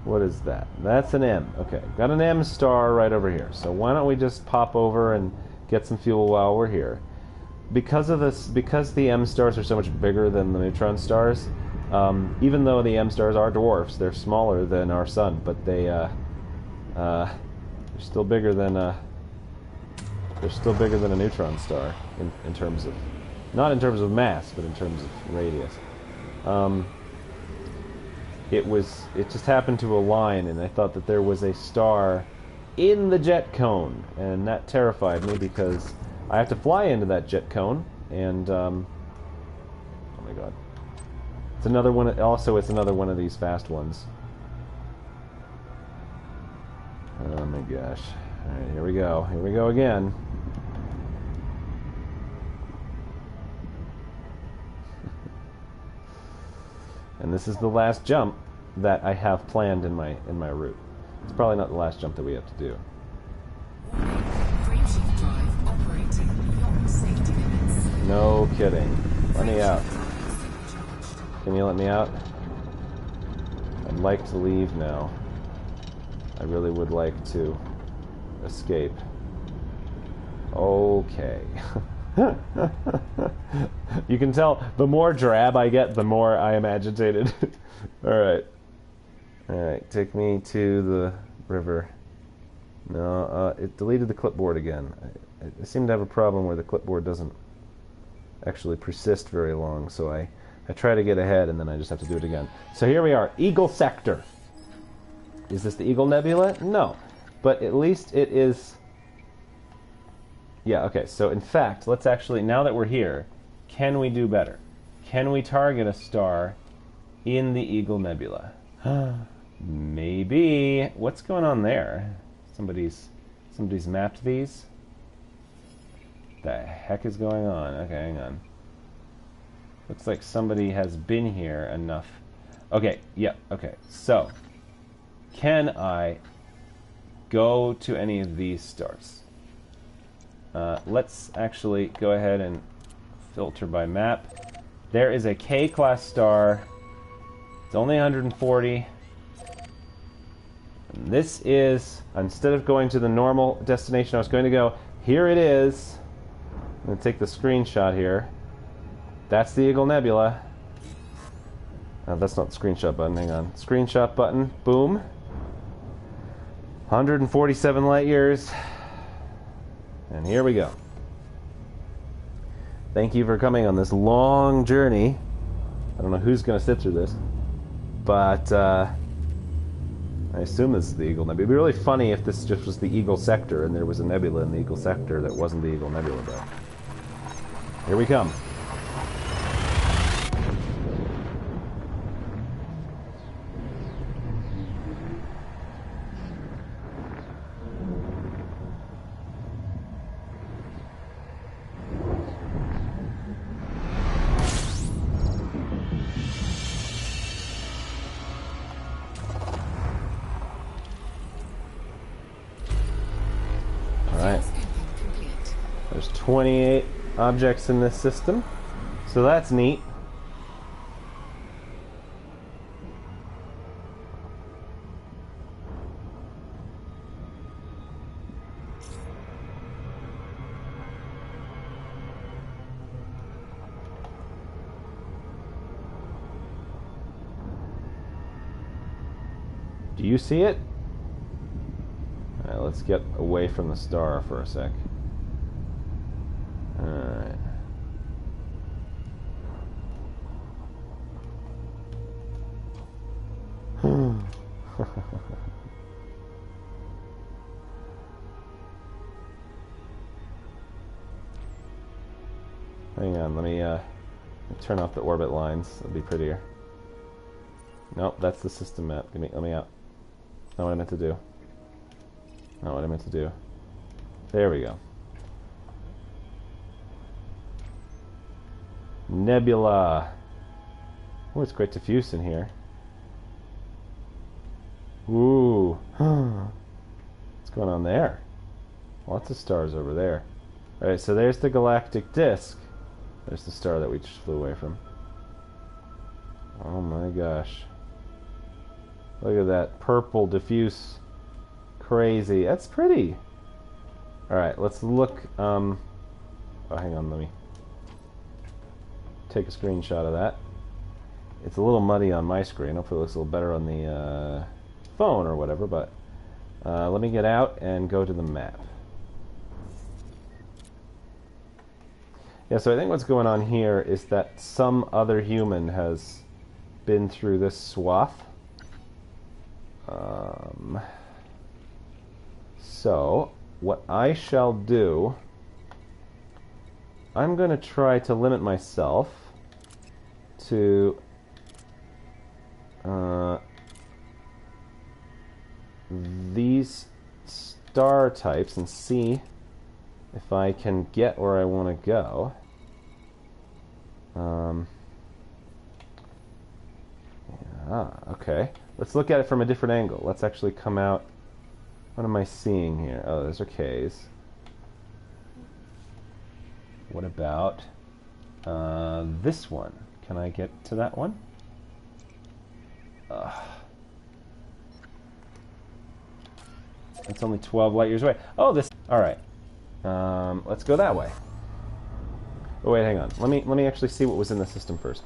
A: what is that? That's an M. Okay, got an M star right over here. So why don't we just pop over and get some fuel while we're here? Because of this, because the M stars are so much bigger than the neutron stars, even though the M stars are dwarfs, they're smaller than our sun, but they're still bigger than a neutron star in terms of, not in terms of mass, but in terms of radius. It just happened to align, and I thought that there was a star in the jet cone, and that terrified me because I have to fly into that jet cone, and oh my god, it's another one. Also, it's another one of these fast ones. Oh my gosh! All right, here we go. Here we go again. And this is the last jump that I have planned in my route. It's probably not the last jump that we have to do. No kidding. Let me out. Can you let me out? I'd like to leave now. I really would like to escape. Okay. You can tell the more drab I get, the more I am agitated. Alright. Alright, take me to the river. No, it deleted the clipboard again. I seem to have a problem where the clipboard doesn't actually persist very long, so I try to get ahead and then I just have to do it again. So here we are, Eagle Sector. Is this the Eagle Nebula? No. But at least it is... Yeah, okay, so in fact, let's actually, now that we're here, can we do better? Can we target a star in the Eagle Nebula? Maybe. What's going on there? Somebody's mapped these? The heck is going on? Okay, hang on. Looks like somebody has been here enough. Okay, yeah, okay. So, can I go to any of these stars? Let's actually go ahead and filter by map. There is a K-class star. It's only 140. And this is, instead of going to the normal destination I was going to go, here it is. I'm going to take the screenshot here. That's the Eagle Nebula. That's not the screenshot button, hang on. Screenshot button, boom. 147 light years. And here we go. Thank you for coming on this long journey. I don't know who's going to sit through this. but I assume this is the Eagle Nebula. It'd be really funny if this just was the Eagle Sector and there was a nebula in the Eagle Sector that wasn't the Eagle Nebula, but here we come. Alright, there's 28 objects in this system, so that's neat. Do you see it? Alright, let's get away from the star for a sec. Alright. Hang on, let me turn off the orbit lines. It'll be prettier. Nope, that's the system map. Let me out. Not what I meant to do. Not what I meant to do. There we go. Nebula. Oh, it's quite diffuse in here. Ooh. What's going on there? Lots of stars over there. Alright, so there's the galactic disk. There's the star that we just flew away from. Oh my gosh. Look at that purple, diffuse, crazy. That's pretty. Alright, let's look. Oh, hang on, let me take a screenshot of that. It's a little muddy on my screen. Hopefully it looks a little better on the phone or whatever, but let me get out and go to the map. Yeah, so I think what's going on here is that some other human has been through this swath. So, what I shall do, I'm going to try to limit myself to these star types and see if I can get where I want to go. Okay. Let's look at it from a different angle. Let's actually come out. What am I seeing here? Oh, those are K's. What about this one? Can I get to that one? It's only 12 light years away. Oh, this. All right. Let's go that way. Oh wait, hang on. Let me actually see what was in the system first.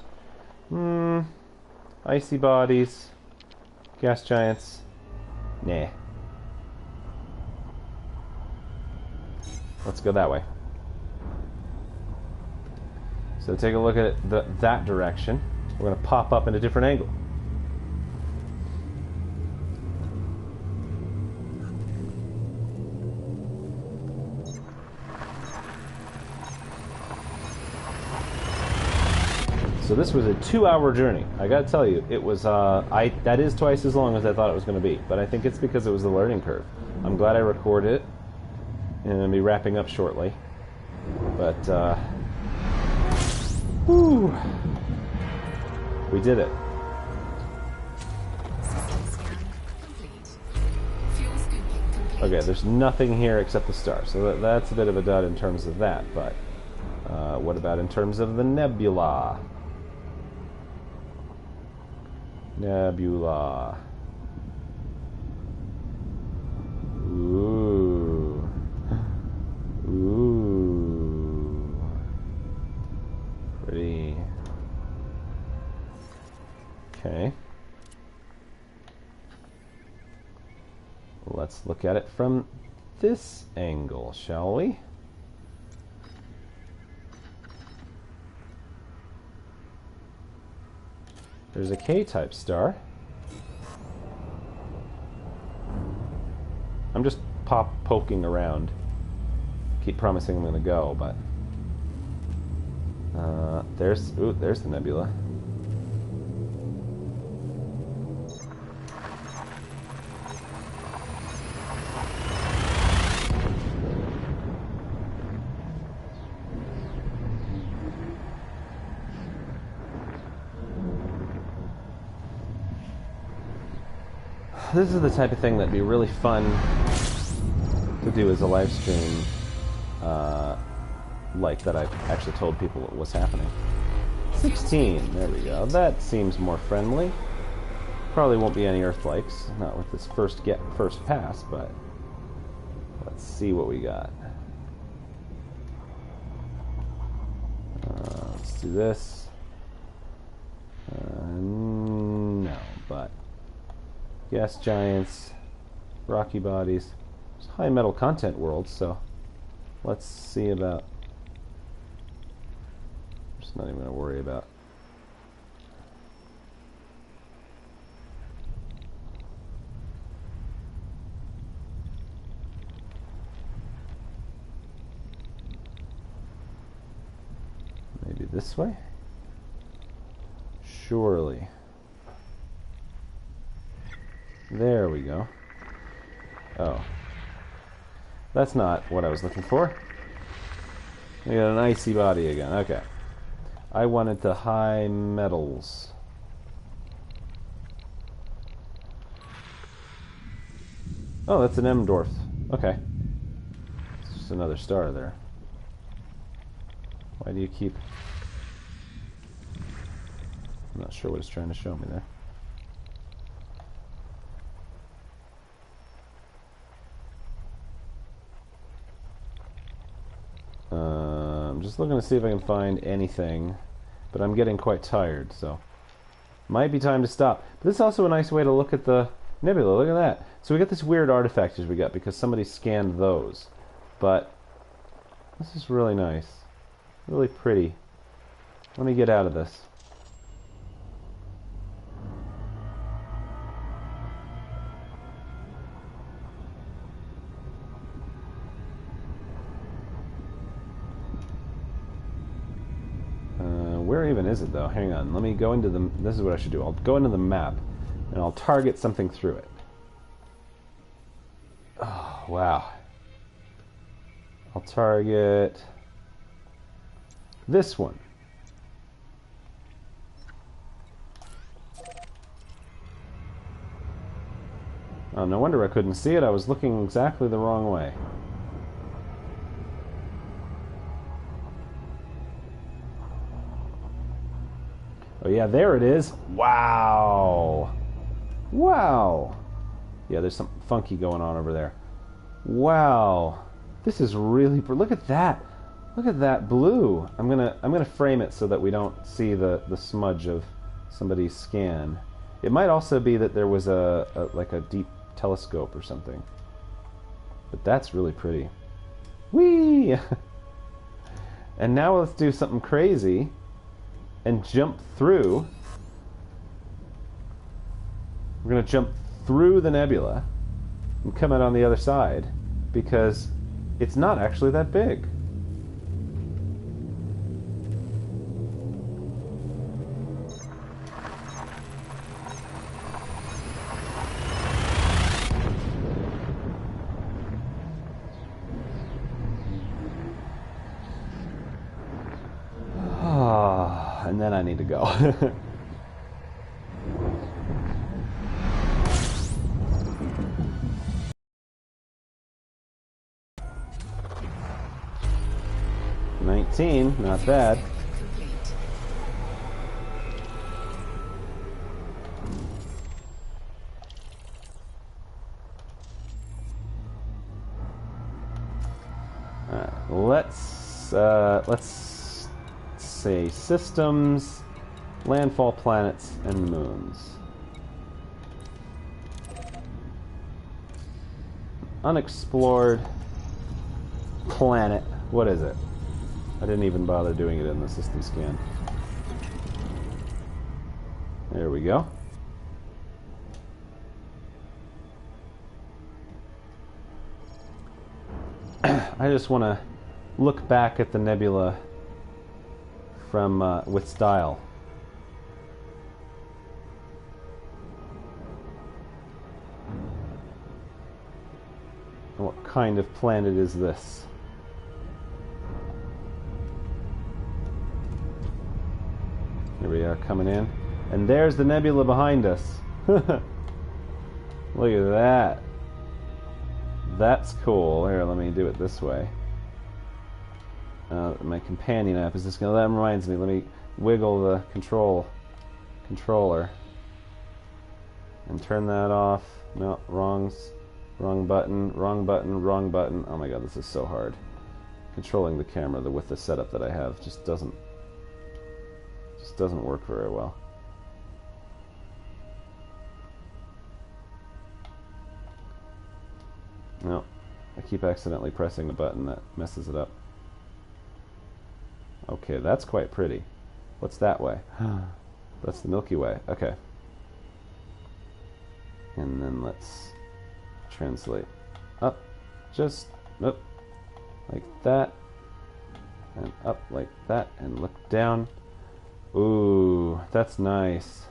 A: Icy bodies, gas giants. Nah. Let's go that way. So take a look at it that direction. We're going to pop up in a different angle. So this was a 2-hour journey. I gotta tell you, it was that is twice as long as I thought it was going to be. But I think it's because it was the learning curve. I'm glad I recorded it, and I'll be wrapping up shortly. But whew, we did it. Okay, there's nothing here except the star, so that's a bit of a dud in terms of that. But what about in terms of the nebula? Nebula. Ooh. Ooh. Pretty. Okay. Let's look at it from this angle, shall we? There's a K-type star. I'm just poking around. Keep promising I'm going to go, but there's the nebula. This is the type of thing that'd be really fun to do as a live stream, like that I've actually told people what was happening. 16, there we go. That seems more friendly. Probably won't be any Earthlikes, not with this first pass, but let's see what we got. Let's do this. No, but gas giants, rocky bodies. It's high metal content world, so let's see about. I'm just not even going to worry about. Maybe this way? Surely. There we go. Oh. That's not what I was looking for. We got an icy body again. Okay. I wanted the high metals. Oh, that's an M dwarf. Okay. It's just another star there. Why do you keep... I'm not sure what it's trying to show me there. I'm just looking to see if I can find anything, but I'm getting quite tired, so might be time to stop. But this is also a nice way to look at the nebula. Look at that. So we got this weird artifact as we got because somebody scanned those, but this is really nice, really pretty. Let me get out of this. Where even is it though? Hang on, let me go into the... This is what I should do. I'll go into the map and I'll target something through it. Oh, wow. I'll target this one. Oh, no wonder I couldn't see it. I was looking exactly the wrong way. Oh yeah, there it is. Wow. Wow. Yeah, there's something funky going on over there. Wow. This is really... Look at that. Look at that blue. I'm gonna frame it so that we don't see the smudge of somebody's scan. It might also be that there was like a deep telescope or something. But that's really pretty. Whee! And now let's do something crazy and jump through. We're going to jump through the nebula and come out on the other side because it's not actually that big. And then I need to go. Not bad. Let's say systems, landfall planets, and moons. Unexplored planet. What is it? I didn't even bother doing it in the system scan. There we go. I just want to look back at the nebula from with style. What kind of planet is this? Here we are coming in. And there's the nebula behind us. Look at that. That's cool. Here, let me do it this way. My companion app is just gonna. That reminds me. Let me wiggle the controller and turn that off. No, wrong button. Oh my god, this is so hard. Controlling the camera with the setup that I have just doesn't work very well. No, I keep accidentally pressing the button that messes it up. Okay, that's quite pretty. What's that way? That's the Milky Way. Okay. And then let's translate up, just up like that, and up like that, and look down. Ooh, that's nice.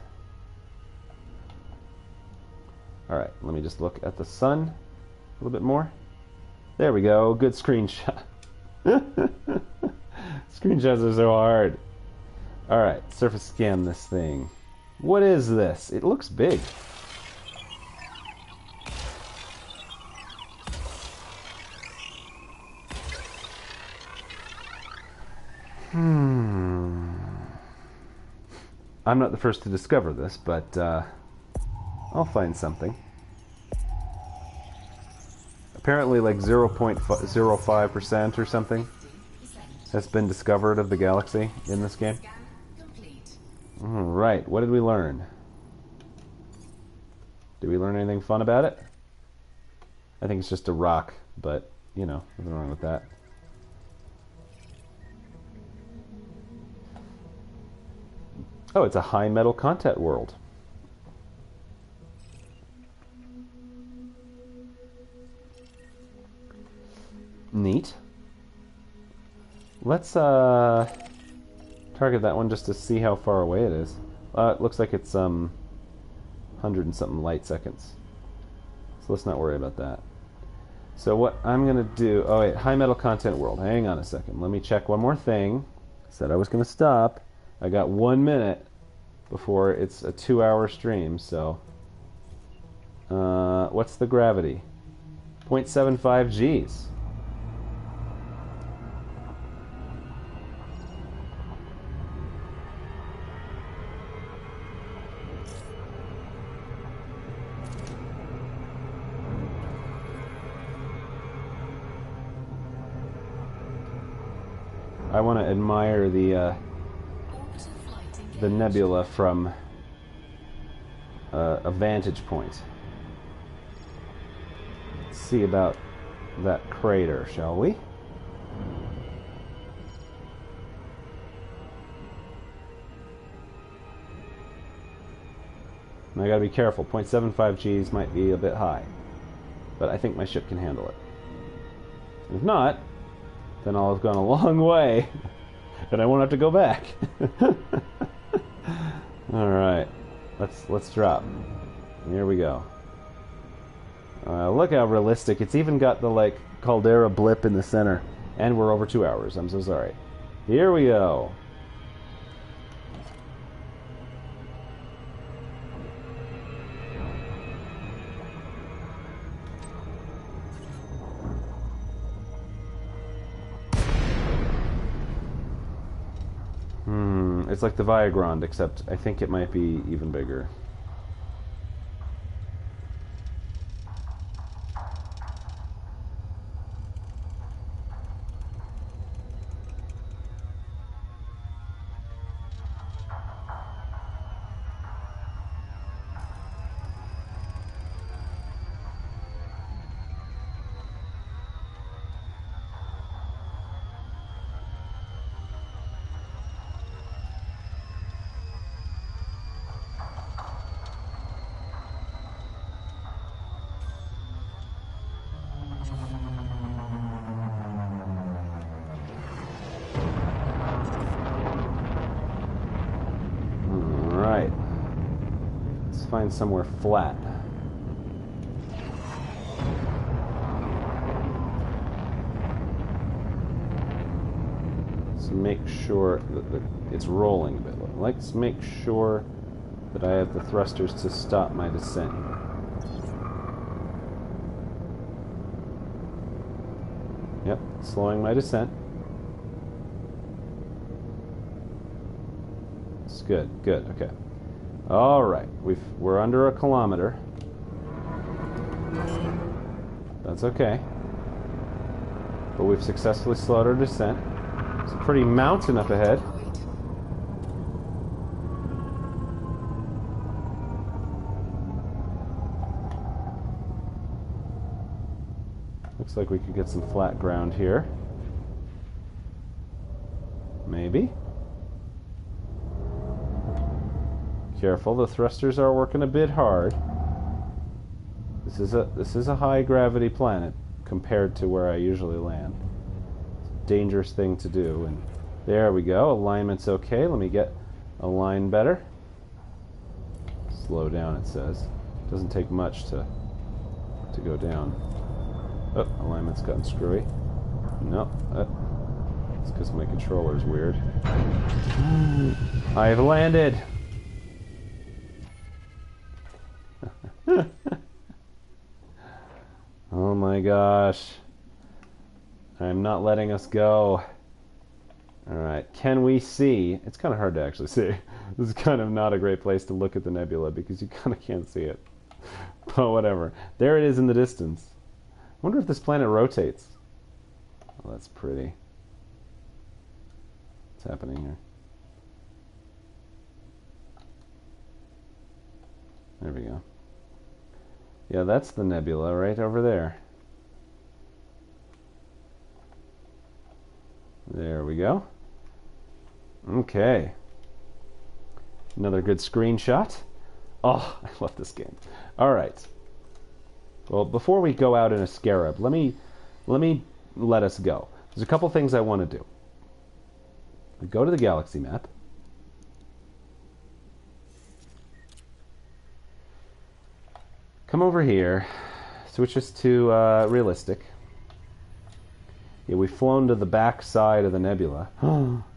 A: Alright, let me just look at the sun a little bit more. There we go, good screenshot. Screenshots are so hard. Alright, surface scan this thing. What is this? It looks big. I'm not the first to discover this, but I'll find something. Apparently like 0.05% or something has been discovered of the galaxy in this game. Alright, what did we learn? Did we learn anything fun about it? I think it's just a rock, but, you know, nothing wrong with that. Oh, it's a high metal content world. Neat. Let's target that one just to see how far away it is. It looks like it's 100 and something light seconds. So let's not worry about that. So what I'm gonna do, oh wait, high metal content world. Hang on a second. Let me check one more thing. Said I was gonna stop. I got 1 minute before it's a 2-hour stream, so what's the gravity? 0.75 G's. I want to admire the nebula from a vantage point. Let's see about that crater, shall we? And I gotta be careful. 0.75 G's might be a bit high, but I think my ship can handle it. If not, then I'll have gone a long way, and I won't have to go back. All right, let's drop. Here we go. Look how realistic. It's even got the like caldera blip in the center, and we're over 2 hours. I'm so sorry. Here we go. It's like the Viagrand, except I think it might be even bigger. find somewhere flat. Let's make sure that it's rolling a bit. Let's make sure that I have the thrusters to stop my descent. Yep, slowing my descent. It's good, good, okay. All right, we're under a kilometer. That's okay. But we've successfully slowed our descent. It's a pretty mountain up ahead. Looks like we could get some flat ground here. Maybe. Careful, the thrusters are working a bit hard. This is a high gravity planet compared to where I usually land. It's a dangerous thing to do, and there we go. Alignment's okay. Let me get a line better. Slow down, it says. Doesn't take much to go down. Oh, alignment's gotten screwy. No, it's because my controller's weird. I've landed. Oh my gosh. I'm not letting us go. Alright, can we see? It's kind of hard to actually see. This is kind of not a great place to look at the nebula because you kind of can't see it. But whatever. There it is in the distance. I wonder if this planet rotates. Oh, that's pretty. What's happening here? There we go. Yeah, that's the nebula right over there. There we go. Okay. Another good screenshot. Oh, I love this game. All right. Well, before we go out in a scarab, let me let us go. There's a couple things I want to do. Go to the galaxy map. Come over here, switch us to realistic. Yeah, we've flown to the back side of the nebula.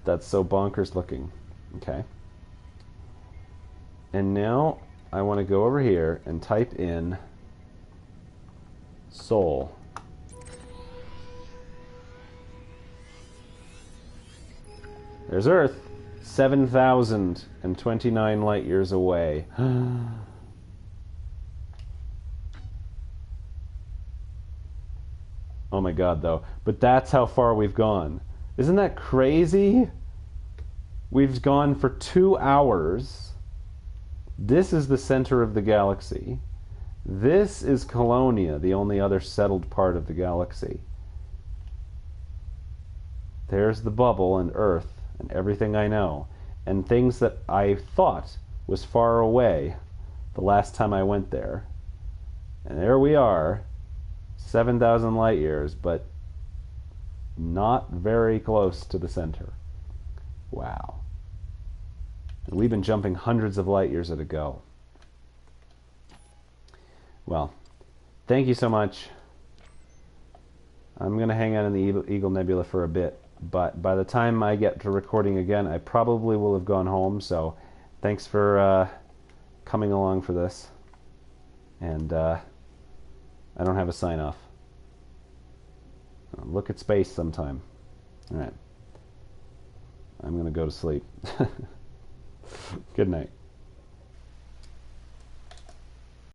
A: That's so bonkers looking. Okay. And now I want to go over here and type in Sol. There's Earth, 7,029 light years away. Oh my god, though. But that's how far we've gone. Isn't that crazy? We've gone for 2 hours. This is the center of the galaxy. This is Colonia, the only other settled part of the galaxy. There's the bubble and Earth and everything I know. And things that I thought was far away the last time I went there. And there we are. 7,000 light years, but not very close to the center. Wow. And we've been jumping hundreds of light years at a go. Well, thank you so much. I'm going to hang out in the Eagle Nebula for a bit, but by the time I get to recording again, I probably will have gone home, so thanks for coming along for this. And I don't have a sign-off. Look at space sometime. All right. I'm going to go to sleep. Good night.